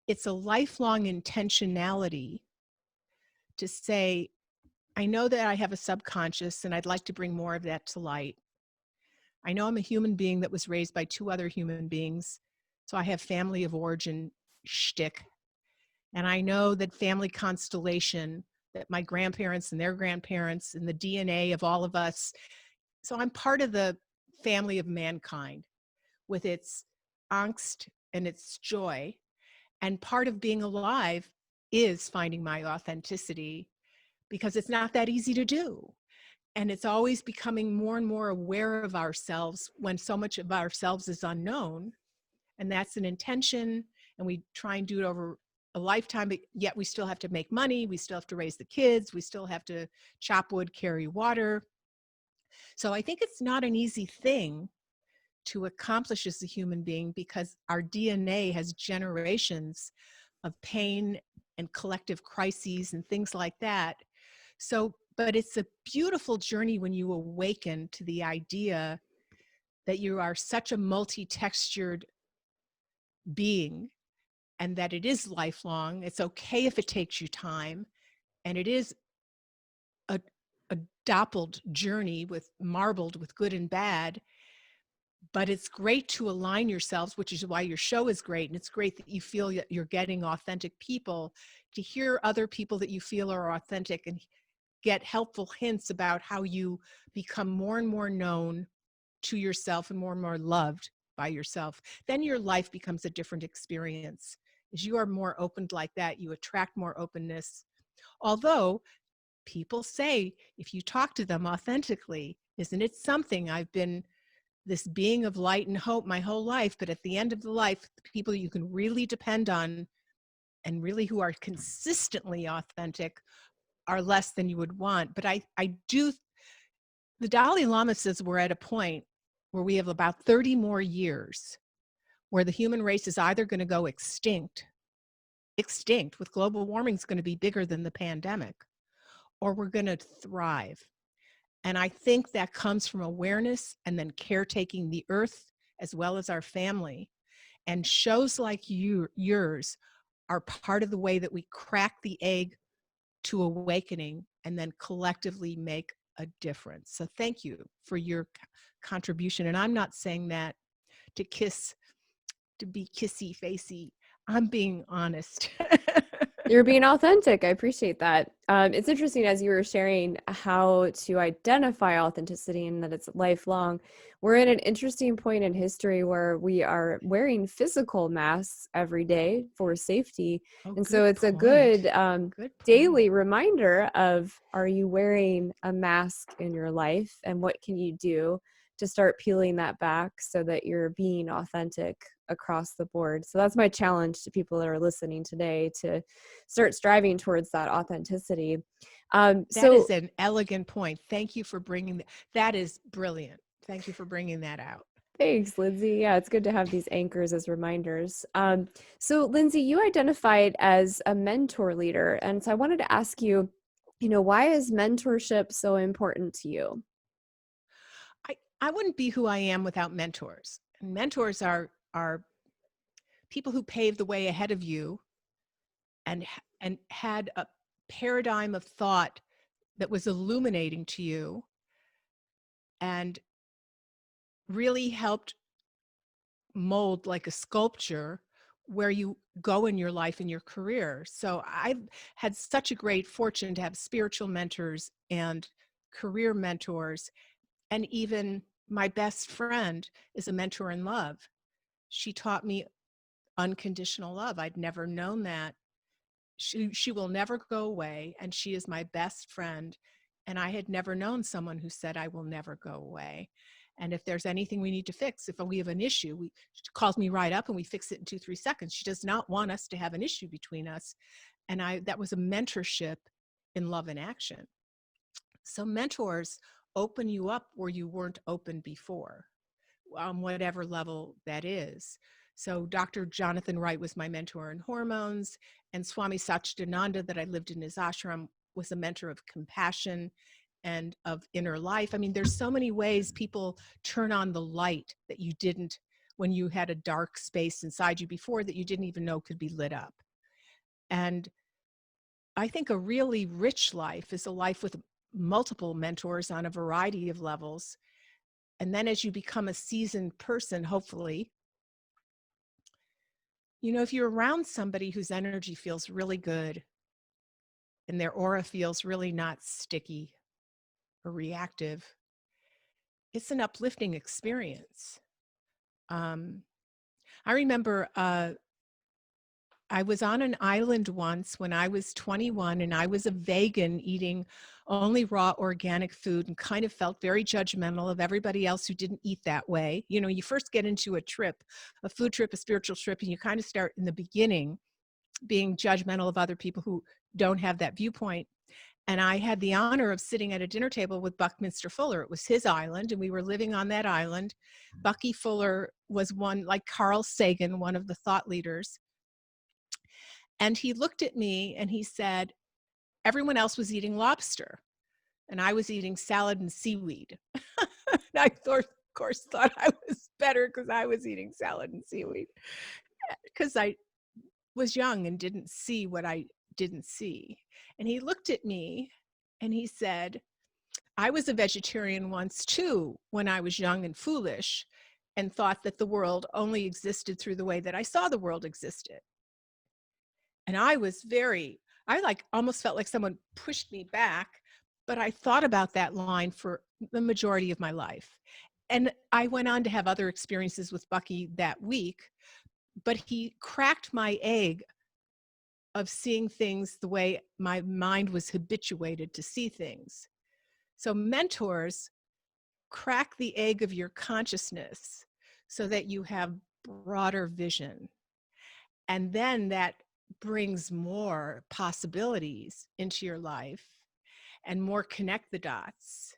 It's a lifelong intentionality to say, I know that I have a subconscious and I'd like to bring more of that to light. I know I'm a human being that was raised by two other human beings. So I have family of origin shtick. And I know that family constellation, that my grandparents and their grandparents and the DNA of all of us. So I'm part of the family of mankind with its angst and its joy. And part of being alive is finding my authenticity, because it's not that easy to do. And it's always becoming more and more aware of ourselves when so much of ourselves is unknown. And that's an intention. And we try and do it over a lifetime, but yet we still have to make money. We still have to raise the kids. We still have to chop wood, carry water. So I think it's not an easy thing to accomplish as a human being, because our DNA has generations of pain and collective crises and things like that. So, but it's a beautiful journey when you awaken to the idea that you are such a multi-textured being and that it is lifelong. It's okay if it takes you time, and it is a doppled journey marbled with good and bad. But it's great to align yourselves, which is why your show is great. And it's great that you feel that you're getting authentic people, to hear other people that you feel are authentic and get helpful hints about how you become more and more known to yourself and more loved by yourself. Then your life becomes a different experience. As you are more opened like that, you attract more openness. Although people say, if you talk to them authentically, isn't it something? I've been this being of light and hope my whole life, but at the end of the life, the people you can really depend on and really who are consistently authentic are less than you would want. But the Dalai Lama says we're at a point where we have about 30 more years where the human race is either going to go extinct with global warming is going to be bigger than the pandemic, or we're going to thrive. And I think that comes from awareness and then caretaking the earth as well as our family. And shows like yours are part of the way that we crack the egg to awakening and then collectively make a difference. So thank you for your contribution. And I'm not saying that to be kissy facey. I'm being honest. You're being authentic. I appreciate that. It's interesting as you were sharing how to identify authenticity and that it's lifelong. We're at an interesting point in history where we are wearing physical masks every day for safety. And so it's a good daily reminder of, are you wearing a mask in your life and what can you do to start peeling that back so that you're being authentic across the board. So that's my challenge to people that are listening today, to start striving towards that authenticity. That is an elegant point. Thank you for bringing that is brilliant. Thank you for bringing that out. Thanks, Lindsey. Yeah, it's good to have these anchors as reminders. So Lindsey, you identified as a mentor leader. And so I wanted to ask you, Why is mentorship so important to you? I wouldn't be who I am without mentors. And mentors are people who paved the way ahead of you and had a paradigm of thought that was illuminating to you and really helped mold like a sculpture where you go in your life and your career. So I've had such a great fortune to have spiritual mentors and career mentors, and even my best friend is a mentor in love. She taught me unconditional love. I'd never known that. She will never go away, and she is my best friend. And I had never known someone who said, I will never go away. And if there's anything we need to fix, if we have an issue, she calls me right up and we fix it in 2-3 seconds. She does not want us to have an issue between us. And that was a mentorship in love and action. So mentors open you up where you weren't open before, on whatever level that is. So Dr. Jonathan Wright was my mentor in hormones, and Swami Satchidananda, that I lived in his ashram, was a mentor of compassion and of inner life. I mean, there's so many ways people turn on the light that you didn't when you had a dark space inside you before that you didn't even know could be lit up. And I think a really rich life is a life with multiple mentors on a variety of levels. And then as you become a seasoned person, hopefully, if you're around somebody whose energy feels really good and their aura feels really not sticky or reactive, it's an uplifting experience. I remember I was on an island once when I was 21, and I was a vegan eating only raw organic food, and kind of felt very judgmental of everybody else who didn't eat that way. You first get into a trip, a food trip, a spiritual trip, and you kind of start in the beginning being judgmental of other people who don't have that viewpoint. And I had the honor of sitting at a dinner table with Buckminster Fuller. It was his island, and we were living on that island. Bucky Fuller was one, like Carl Sagan, one of the thought leaders. And he looked at me and he said, everyone else was eating lobster, and I was eating salad and seaweed. And I thought, of course, thought I was better because I was eating salad and seaweed, because I was young and didn't see what I didn't see. And he looked at me and he said, I was a vegetarian once too, when I was young and foolish, and thought that the world only existed through the way that I saw the world existed. And I almost felt like someone pushed me back, but I thought about that line for the majority of my life. And I went on to have other experiences with Bucky that week, but he cracked my egg of seeing things the way my mind was habituated to see things. So mentors crack the egg of your consciousness so that you have broader vision. And then that brings more possibilities into your life and more connect the dots.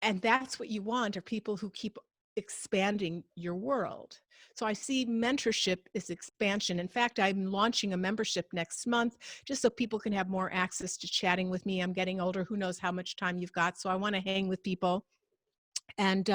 And that's what you want, are people who keep expanding your world. So I see mentorship as expansion. In fact, I'm launching a membership next month just so people can have more access to chatting with me. I'm getting older. Who knows how much time you've got? So I want to hang with people. And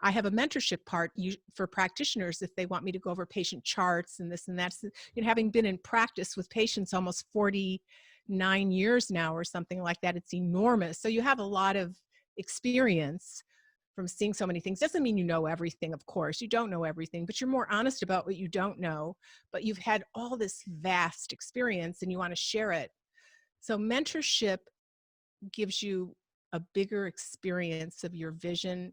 I have a mentorship part for practitioners if they want me to go over patient charts and this and that. Having been in practice with patients almost 49 years now or something like that, it's enormous. So you have a lot of experience from seeing so many things. Doesn't mean you know everything, of course. You don't know everything, but you're more honest about what you don't know. But you've had all this vast experience and you want to share it. So mentorship gives you a bigger experience of your vision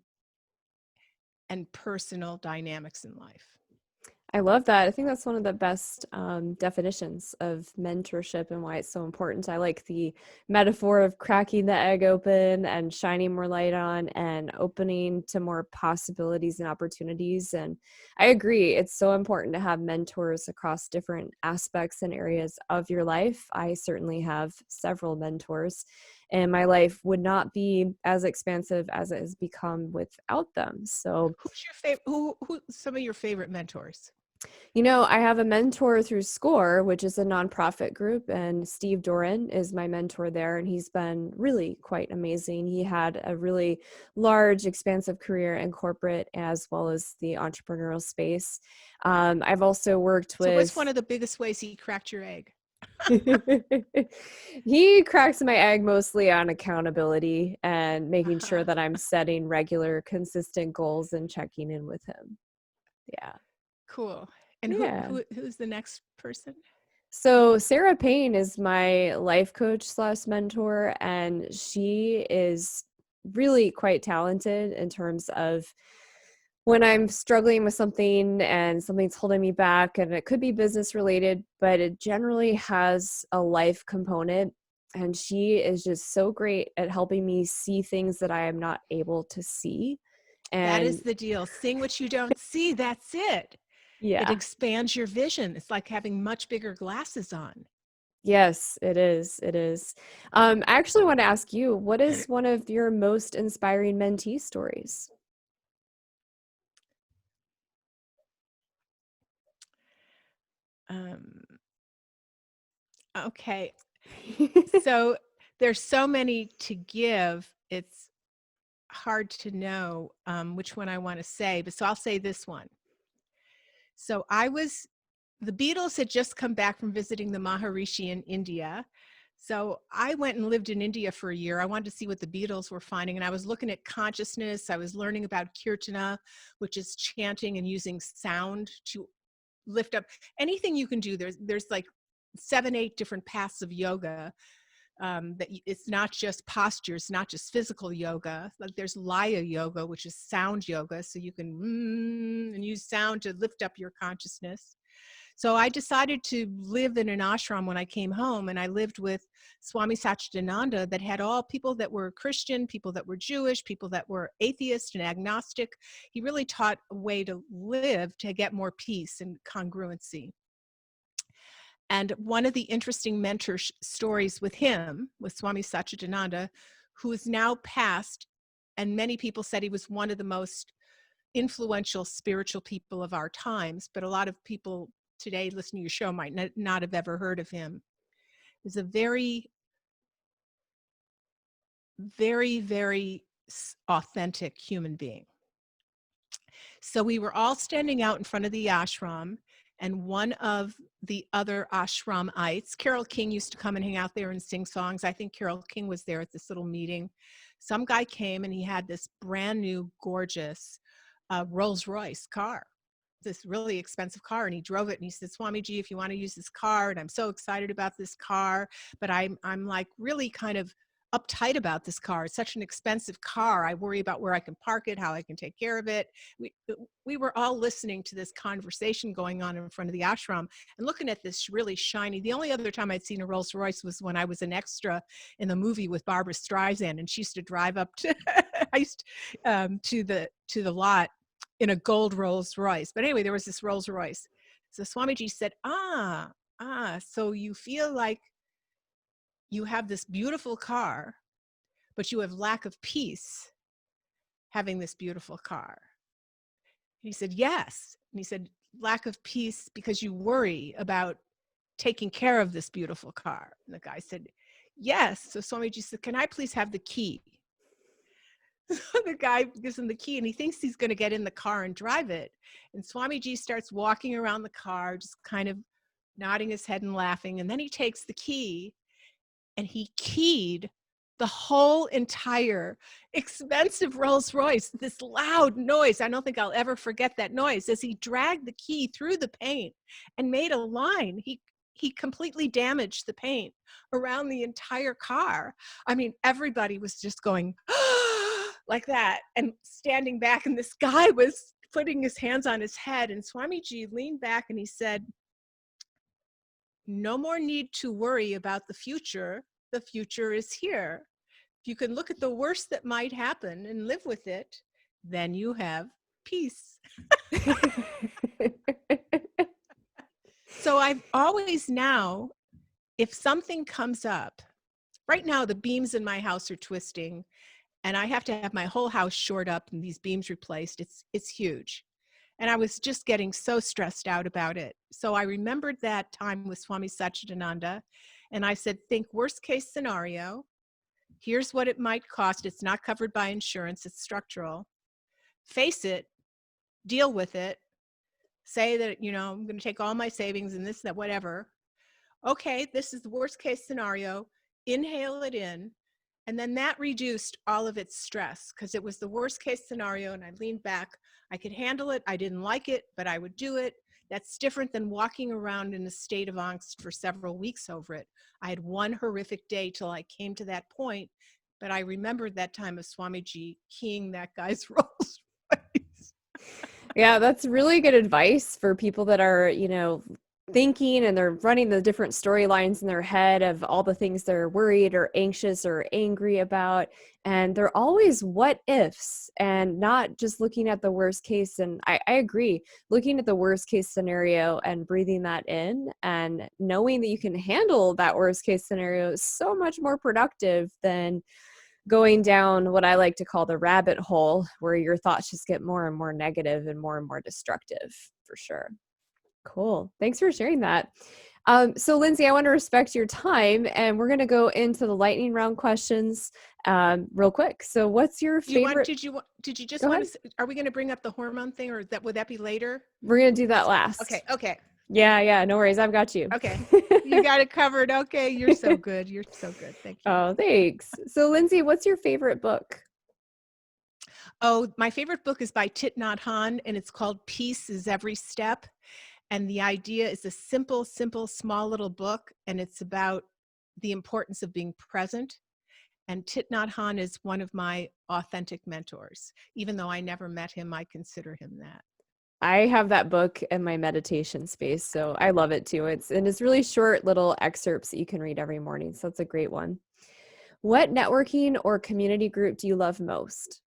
and personal dynamics in life. I love that. I think that's one of the best definitions of mentorship and why it's so important. I like the metaphor of cracking the egg open and shining more light on and opening to more possibilities and opportunities. And I agree, it's so important to have mentors across different aspects and areas of your life. I certainly have several mentors, and my life would not be as expansive as it has become without them. So Who's your favorite? Who some of your favorite mentors? I have a mentor through SCORE, which is a nonprofit group, and Steve Doran is my mentor there, and he's been really quite amazing. He had a really large, expansive career in corporate as well as the entrepreneurial space. I've also worked So what's with one of the biggest ways he cracked your egg? He cracks my egg mostly on accountability and making sure that I'm setting regular, consistent goals and checking in with him. Yeah. Cool. And Yeah. who's the next person? So Sarah Payne is my life coach slash mentor, and she is really quite talented in terms of when I'm struggling with something and something's holding me back, and it could be business related, but it generally has a life component. And she is just so great at helping me see things that I am not able to see. That is And the deal. Seeing what you don't see, that's it. It yeah, expands your vision. It's like having much bigger glasses on. yes, it is. It is. I actually want to ask you, what is one of your most inspiring mentee stories? Um, okay. So there's so many to give. It's hard to know which one I want to say, but so I'll say this one. So the Beatles had just come back from visiting the Maharishi in India. So I went and lived in India for a year. I wanted to see what the Beatles were finding. And I was looking at consciousness. I was learning about kirtana, which is chanting and using sound to lift up anything you can do. There's like 7, 8 different paths of yoga. It's not just posture, it's not just physical yoga. Like there's Laya yoga, which is sound yoga, so you can and use sound to lift up your consciousness. So I decided to live in an ashram when I came home, and I lived with Swami Satchidananda that had all people that were Christian, people that were Jewish, people that were atheist and agnostic. He really taught a way to live to get more peace and congruency. And one of the interesting mentor stories with him, with Swami Satchidananda, who is now passed, and many people said he was one of the most influential spiritual people of our times, but a lot of people today listening to your show might not have ever heard of him. He was a very, very, very authentic human being. So we were all standing out in front of the ashram, and one of the other ashramites, Carole King, used to come and hang out there and sing songs. I think Carole King was there at this little meeting. Some guy came and he had this brand new, gorgeous Rolls Royce car, this really expensive car, and he drove it, and he said, Swamiji, if you want to use this car, and I'm so excited about this car, but I'm like really kind of uptight about this car. It's such an expensive car. I worry about where I can park it, how I can take care of it. We were all listening to this conversation going on in front of the ashram and looking at this really shiny. The only other time I'd seen a Rolls Royce was when I was an extra in the movie with Barbara Streisand, and she used to drive up to to the lot in a gold Rolls Royce. But anyway, there was this Rolls Royce. So Swamiji said, so you feel like you have this beautiful car, but you have lack of peace having this beautiful car. And he said, yes. And he said, lack of peace because you worry about taking care of this beautiful car. And the guy said, yes. So Swamiji said, can I please have the key? So the guy gives him the key, and he thinks he's going to get in the car and drive it. And Swamiji starts walking around the car, just kind of nodding his head and laughing. And then he takes the key and he keyed the whole entire expensive Rolls Royce, this loud noise. I don't think I'll ever forget that noise. As he dragged the key through the paint and made a line, he completely damaged the paint around the entire car. I mean, everybody was just going like that and standing back, and this guy was putting his hands on his head, and Swamiji leaned back and he said, no more need to worry about the future. The future is here. If you can look at the worst that might happen and live with it, then you have peace. So I've always now, if something comes up, right now the beams in my house are twisting, and I have to have my whole house shored up and these beams replaced. It's huge. And I was just getting so stressed out about it. So I remembered that time with Swami Satchidananda, and I said, think worst case scenario. Here's what it might cost. It's not covered by insurance. It's structural. Face it, deal with it. Say that, I'm going to take all my savings and this, that, whatever. Okay, this is the worst case scenario. Inhale it in. And then that reduced all of its stress because it was the worst case scenario. And I leaned back. I could handle it. I didn't like it, but I would do it. That's different than walking around in a state of angst for several weeks over it. I had one horrific day till I came to that point, but I remembered that time of Swamiji keying that guy's Rolls Royce. Yeah, that's really good advice for people that are, thinking and they're running the different storylines in their head of all the things they're worried or anxious or angry about. And they're always what ifs and not just looking at the worst case. And I agree, looking at the worst case scenario and breathing that in and knowing that you can handle that worst case scenario is so much more productive than going down what I like to call the rabbit hole, where your thoughts just get more and more negative and more destructive, for sure. Cool. Thanks for sharing that. So Lindsey, I want to respect your time, and we're going to go into the lightning round questions real quick. So what's your favorite? Did you just want to, are we going to bring up the hormone thing, or would that be later? We're going to do that last. Okay. Yeah. No worries. I've got you. Okay. You got it covered. Okay. You're so good. Thank you. Oh, thanks. So Lindsey, what's your favorite book? Oh, my favorite book is by Thich Nhat Hanh, and it's called Peace is Every Step. And the idea is a simple, small little book, and it's about the importance of being present. And Thich Nhat Hanh is one of my authentic mentors. Even though I never met him, I consider him that. I have that book in my meditation space, so I love it too. It's really short little excerpts that you can read every morning. So it's a great one. What networking or community group do you love most?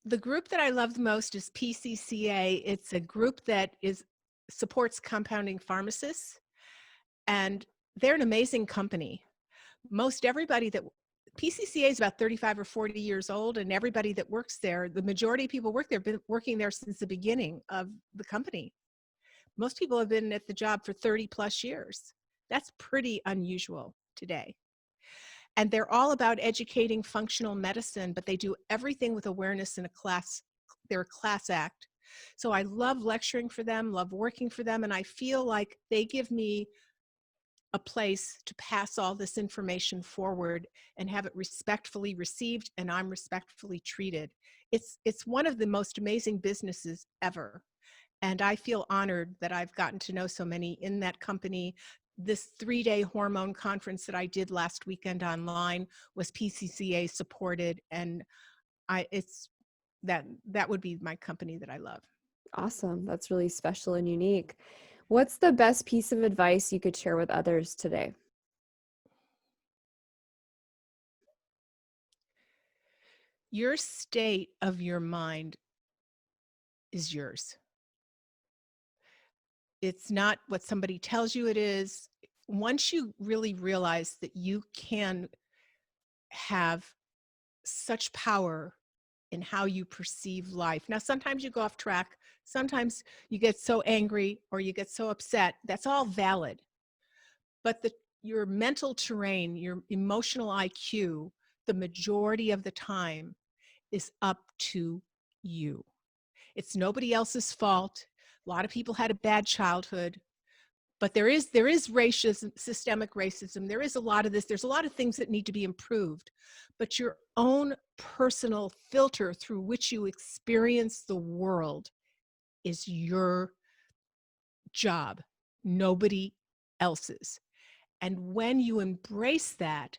The group that I love the most is PCCA. It's a group that supports compounding pharmacists, and they're an amazing company. Most everybody that PCCA is about 35 or 40 years old, and everybody that works there, the majority of people work there, have been working there since the beginning of the company. Most people have been at the job for 30 plus years. That's pretty unusual today. And they're all about educating functional medicine, but they do everything with awareness in a class. They're a class act. So I love lecturing for them, love working for them, and I feel like they give me a place to pass all this information forward and have it respectfully received, and I'm respectfully treated. It's one of the most amazing businesses ever. And I feel honored that I've gotten to know so many in that company. This 3-day hormone conference that I did last weekend online was PCCA supported, and that would be my company that I love. Awesome. That's really special and unique. What's the best piece of advice you could share with others today? Your state of your mind is yours. It's not what somebody tells you it is. Once you really realize that you can have such power in how you perceive life. Now, sometimes you go off track. Sometimes you get so angry or you get so upset. That's all valid. But your mental terrain, your emotional IQ, the majority of the time is up to you. It's nobody else's fault. A lot of people had a bad childhood, but there is racism, systemic racism. There is a lot of this. There's a lot of things that need to be improved, but your own personal filter through which you experience the world is your job, nobody else's. And when you embrace that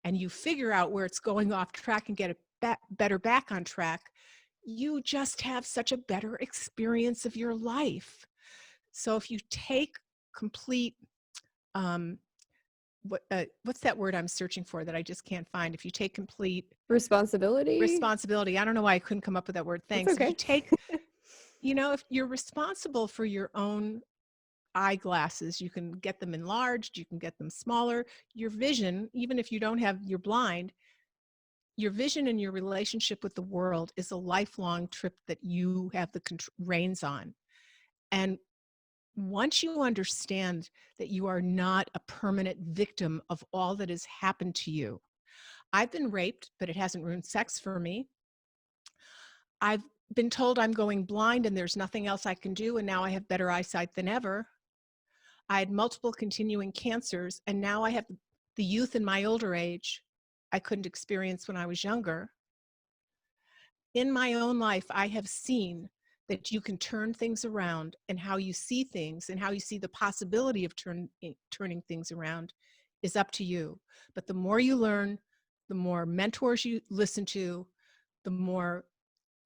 and you figure out where it's going off track and get it better back on track, you just have such a better experience of your life. So if you take complete, what's that word I'm searching for that I just can't find? If you take complete responsibility, I don't know why I couldn't come up with that word. Thanks. It's okay. If you take, if you're responsible for your own eyeglasses, you can get them enlarged, you can get them smaller. Your vision, even if you don't have, you're blind, your vision and your relationship with the world is a lifelong trip that you have the reins on. And once you understand that you are not a permanent victim of all that has happened to you. I've been raped, but it hasn't ruined sex for me. I've been told I'm going blind and there's nothing else I can do, and now I have better eyesight than ever. I had multiple continuing cancers, and now I have the youth in my older age I couldn't experience when I was younger. In my own life, I have seen that you can turn things around, and how you see things and how you see the possibility of turning things around is up to you. But the more you learn, the more mentors you listen to, the more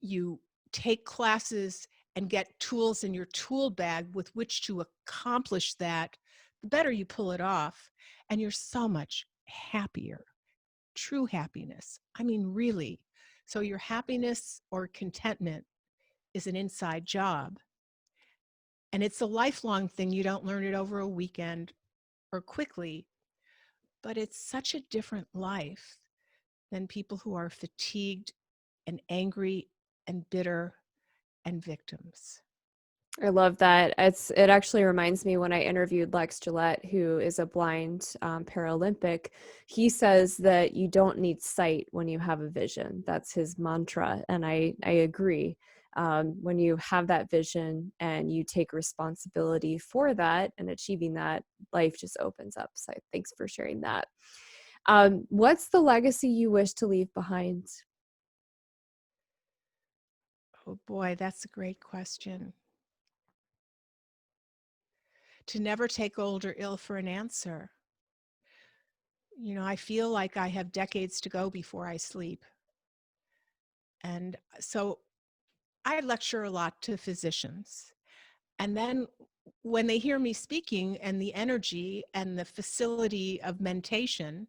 you take classes and get tools in your tool bag with which to accomplish that, the better you pull it off. And you're so much happier. True happiness. I mean, really. So your happiness or contentment is an inside job. And it's a lifelong thing. You don't learn it over a weekend or quickly, but it's such a different life than people who are fatigued and angry and bitter and victims. I love that. It actually reminds me when I interviewed Lex Gillette, who is a blind Paralympic. He says that you don't need sight when you have a vision. That's his mantra, and I agree. When you have that vision and you take responsibility for that and achieving that, life just opens up. So thanks for sharing that. What's the legacy you wish to leave behind? Oh boy, that's a great question. To never take old or ill for an answer. You know, I feel like I have decades to go before I sleep. And so I lecture a lot to physicians. And then when they hear me speaking and the energy and the facility of mentation,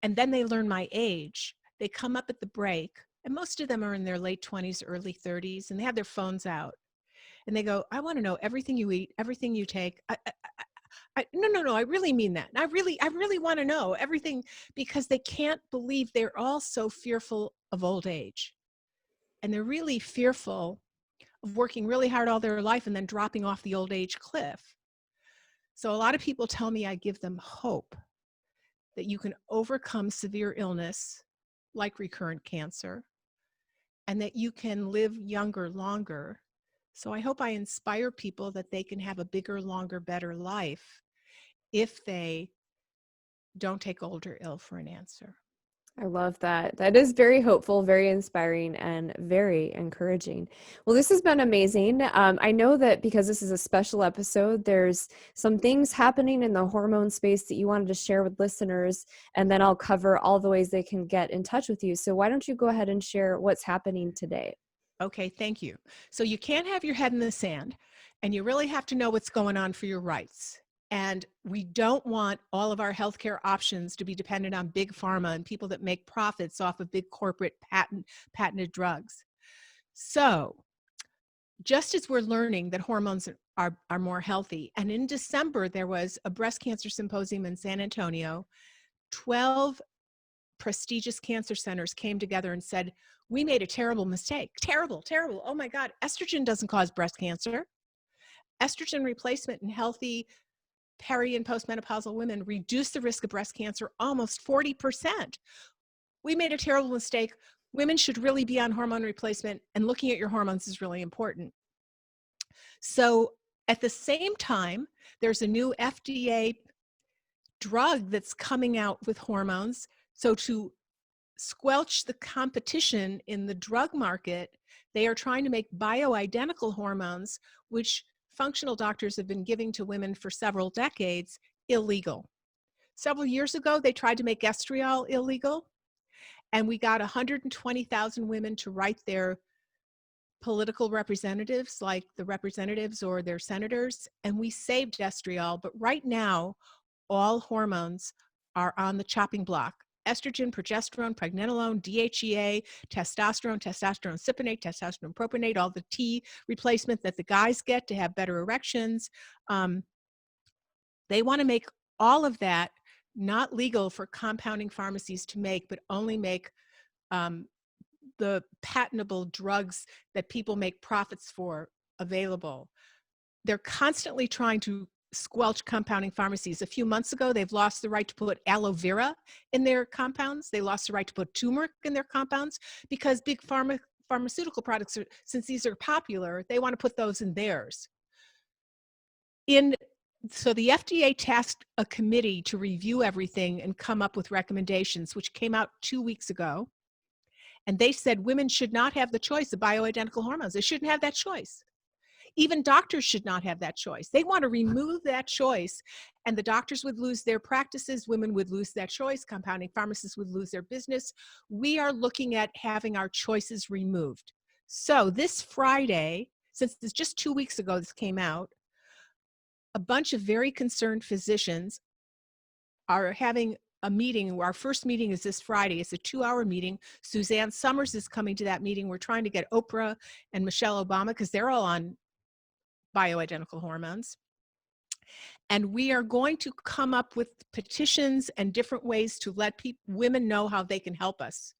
and then they learn my age, they come up at the break, and most of them are in their late 20s, early 30s, and they have their phones out. And they go, I want to know everything you eat, everything you take. No, I really mean that. I really want to know everything, because they can't believe they're all so fearful of old age. And they're really fearful of working really hard all their life and then dropping off the old age cliff. So a lot of people tell me I give them hope that you can overcome severe illness like recurrent cancer, and that you can live younger, longer. So I hope I inspire people that they can have a bigger, longer, better life if they don't take old or ill for an answer. I love that. That is very hopeful, very inspiring, and very encouraging. Well, this has been amazing. I know that because this is a special episode, there's some things happening in the hormone space that you wanted to share with listeners, and then I'll cover all the ways they can get in touch with you. So why don't you go ahead and share what's happening today? Okay, thank you. So you can't have your head in the sand, and you really have to know what's going on for your rights. And we don't want all of our healthcare options to be dependent on big pharma and people that make profits off of big corporate patented drugs. So just as we're learning that hormones are more healthy, and in December, there was a breast cancer symposium in San Antonio. 12 prestigious cancer centers came together and said, we made a terrible mistake. Terrible. Oh my God, estrogen doesn't cause breast cancer. Estrogen replacement in healthy peri and postmenopausal women reduce the risk of breast cancer almost 40%. We made a terrible mistake. Women should really be on hormone replacement, and looking at your hormones is really important. So at the same time, there's a new FDA drug that's coming out with hormones. So to squelch the competition in the drug market, they are trying to make bioidentical hormones, which functional doctors have been giving to women for several decades, illegal. Several years ago, they tried to make estriol illegal, and we got 120,000 women to write their political representatives, like the representatives or their senators, and we saved estriol. But right now, all hormones are on the chopping block. Estrogen, progesterone, pregnenolone, DHEA, testosterone cypionate, testosterone propionate, all the T replacement that the guys get to have better erections. They want to make all of that not legal for compounding pharmacies to make, but only make um, the patentable drugs that people make profits for available. They're constantly trying to squelch compounding pharmacies. A few months ago, they've lost the right to put aloe vera in their compounds. They lost the right to put turmeric in their compounds because big pharmaceutical products, since these are popular, they want to put those in theirs. So the FDA tasked a committee to review everything and come up with recommendations, which came out 2 weeks ago. And they said women should not have the choice of bioidentical hormones. They shouldn't have that choice. Even doctors should not have that choice. They want to remove that choice, and the doctors would lose their practices, women would lose that choice, compounding pharmacists would lose their business. We are looking at having our choices removed. So this Friday, since it's just 2 weeks ago this came out, a bunch of very concerned physicians are having a meeting. Our first meeting is this Friday. It's a 2-hour meeting. Suzanne Summers is coming to that meeting. We're trying to get Oprah and Michelle Obama because they're all on bioidentical hormones. And we are going to come up with petitions and different ways to let women know how they can help us.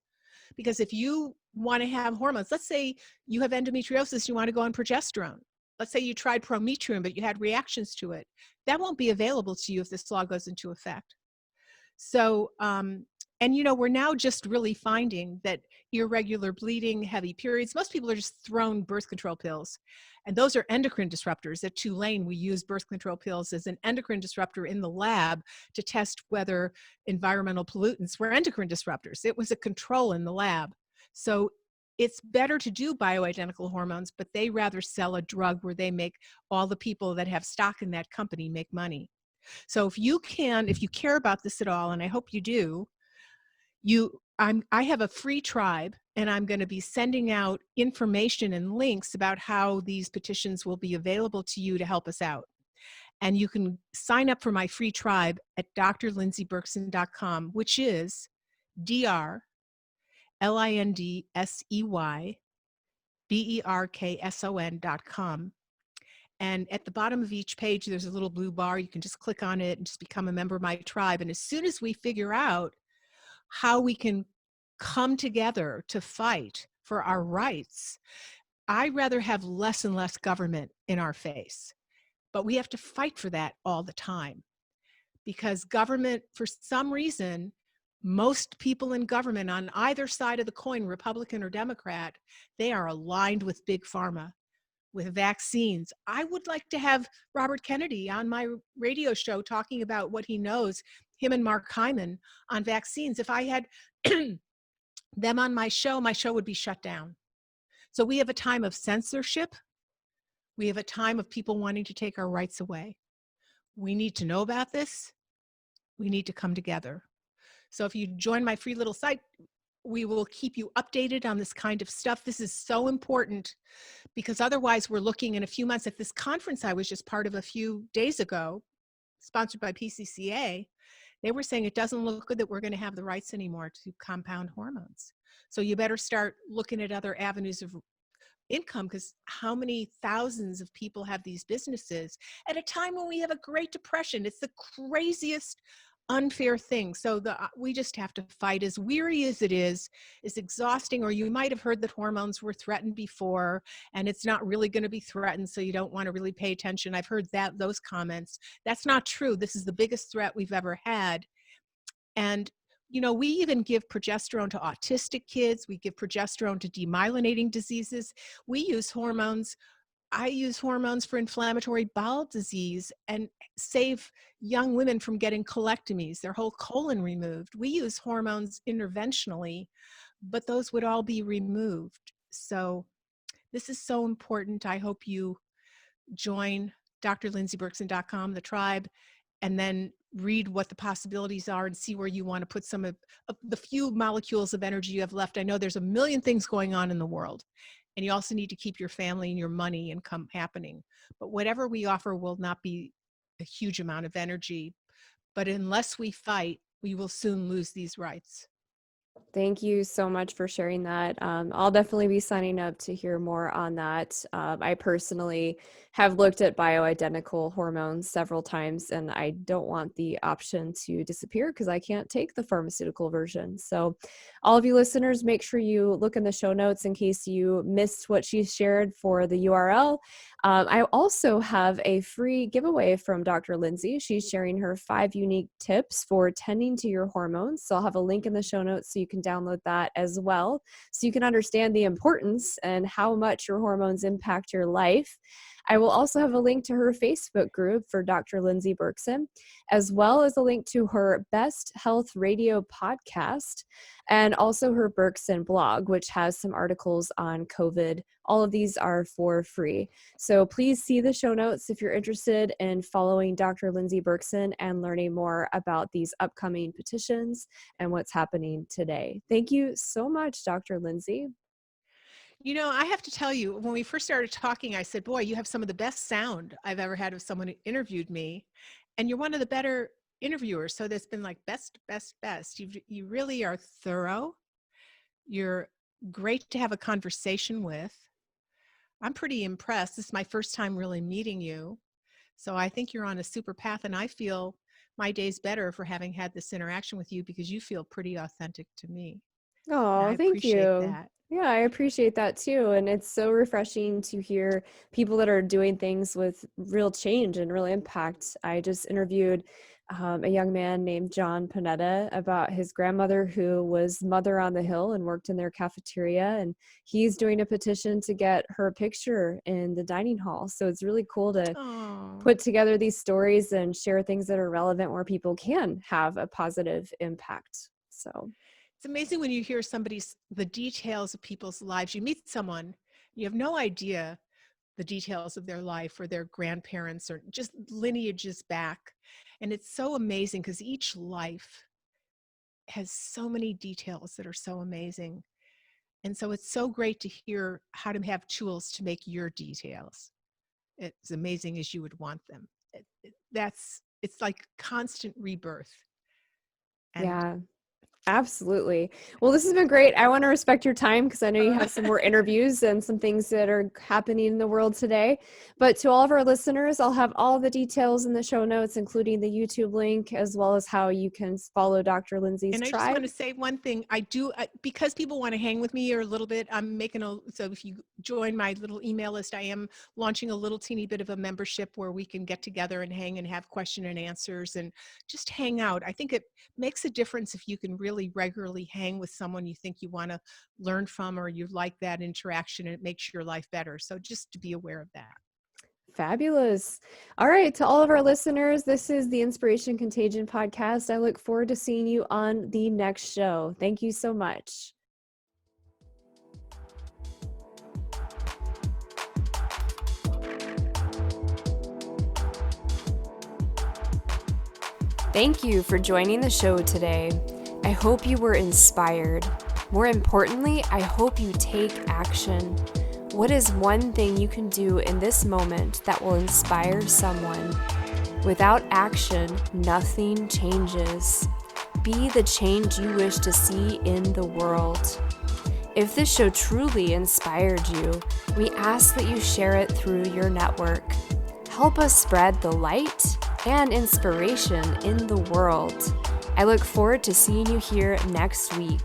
Because if you want to have hormones, let's say you have endometriosis, you want to go on progesterone. Let's say you tried Prometrium, but you had reactions to it. That won't be available to you if this law goes into effect. So, and we're now just really finding that irregular bleeding, heavy periods, most people are just thrown birth control pills. And those are endocrine disruptors. At Tulane, we use birth control pills as an endocrine disruptor in the lab to test whether environmental pollutants were endocrine disruptors. It was a control in the lab. So it's better to do bioidentical hormones, but they rather sell a drug where they make all the people that have stock in that company make money. So if you care about this at all, and I hope you do, I have a free tribe, and I'm going to be sending out information and links about how these petitions will be available to you to help us out. And you can sign up for my free tribe at drlindseyberkson.com, which is drlindseyberkson.com. And at the bottom of each page, there's a little blue bar. You can just click on it and just become a member of my tribe. And as soon as we figure out how we can come together to fight for our rights, I'd rather have less and less government in our face. But we have to fight for that all the time. Because government, for some reason, most people in government on either side of the coin, Republican or Democrat, they are aligned with big pharma, with vaccines. I would like to have Robert Kennedy on my radio show talking about what he knows, him and Mark Hyman, on vaccines. If I had them on my show would be shut down. So we have a time of censorship. We have a time of people wanting to take our rights away. We need to know about this. We need to come together. So if you join my free little site, we will keep you updated on this kind of stuff. This is so important because otherwise we're looking in a few months at this conference I was just part of a few days ago, sponsored by PCCA. They were saying it doesn't look good that we're going to have the rights anymore to compound hormones. So you better start looking at other avenues of income, because how many thousands of people have these businesses at a time when we have a Great Depression? It's the craziest unfair thing. So we just have to fight. As weary as it is exhausting. Or you might have heard that hormones were threatened before and it's not really going to be threatened, so you don't want to really pay attention. I've heard those comments. That's not true. This is the biggest threat we've ever had. And we even give progesterone to autistic kids. We give progesterone to demyelinating diseases. We use hormones. I use hormones for inflammatory bowel disease and save young women from getting colectomies, their whole colon removed. We use hormones interventionally, but those would all be removed. So this is so important. I hope you join drlindseyberkson.com, the tribe, and then read what the possibilities are and see where you want to put some of the few molecules of energy you have left. I know there's a million things going on in the world, and you also need to keep your family and your money income happening. But whatever we offer will not be a huge amount of energy. But unless we fight, we will soon lose these rights. Thank you so much for sharing that. I'll definitely be signing up to hear more on that. I personally have looked at bioidentical hormones several times, and I don't want the option to disappear because I can't take the pharmaceutical version. So, all of you listeners, make sure you look in the show notes in case you missed what she shared for the URL. I also have a free giveaway from Dr. Lindsey. She's sharing her 5 unique tips for tending to your hormones. So I'll have a link in the show notes so you can download that as well, so you can understand the importance and how much your hormones impact your life. I will also have a link to her Facebook group for Dr. Lindsey Berkson, as well as a link to her Best Health Radio podcast and also her Berkson blog, which has some articles on COVID. All of these are for free. So please see the show notes if you're interested in following Dr. Lindsey Berkson and learning more about these upcoming petitions and what's happening today. Thank you so much, Dr. Lindsey. I have to tell you, when we first started talking, I said, boy, you have some of the best sound I've ever had of someone who interviewed me. And you're one of the better interviewers. So there's been like best, best, best. You really are thorough. You're great to have a conversation with. I'm pretty impressed. This is my first time really meeting you. So I think you're on a super path, and I feel my day's better for having had this interaction with you because you feel pretty authentic to me. And I Oh, thank appreciate you. that. Yeah, I appreciate that too. And it's so refreshing to hear people that are doing things with real change and real impact. I just interviewed a young man named John Panetta about his grandmother who was mother on the hill and worked in their cafeteria. And he's doing a petition to get her picture in the dining hall. So it's really cool to Oh, put together these stories and share things that are relevant where people can have a positive impact. So. it's amazing when you hear the details of people's lives. You meet someone, you have no idea the details of their life or their grandparents or just lineages back. And it's so amazing because each life has so many details that are so amazing. And so it's so great to hear how to have tools to make your details as amazing as you would want them. It's like constant rebirth. And Yeah, absolutely. Well, this has been great. I want to respect your time because I know you have some more interviews and some things that are happening in the world today. But to all of our listeners, I'll have all the details in the show notes, including the YouTube link, as well as how you can follow Dr. Lindsey's And I just want tribe. to say one thing. Because people want to hang with me here a little bit, so if you join my little email list, I am launching a little teeny bit of a membership where we can get together and hang and have question and answers and just hang out. I think it makes a difference if you can really regularly hang with someone you think you want to learn from or you like that interaction, and it makes your life better. So just to be aware of that. Fabulous. All right. To all of our listeners, this is the Inspiration Contagion podcast. I look forward to seeing you on the next show. Thank you so much. Thank you for joining the show today. I hope you were inspired. More importantly, I hope you take action. What is one thing you can do in this moment that will inspire someone? Without action, nothing changes. Be the change you wish to see in the world. If this show truly inspired you, we ask that you share it through your network. Help us spread the light and inspiration in the world. I look forward to seeing you here next week.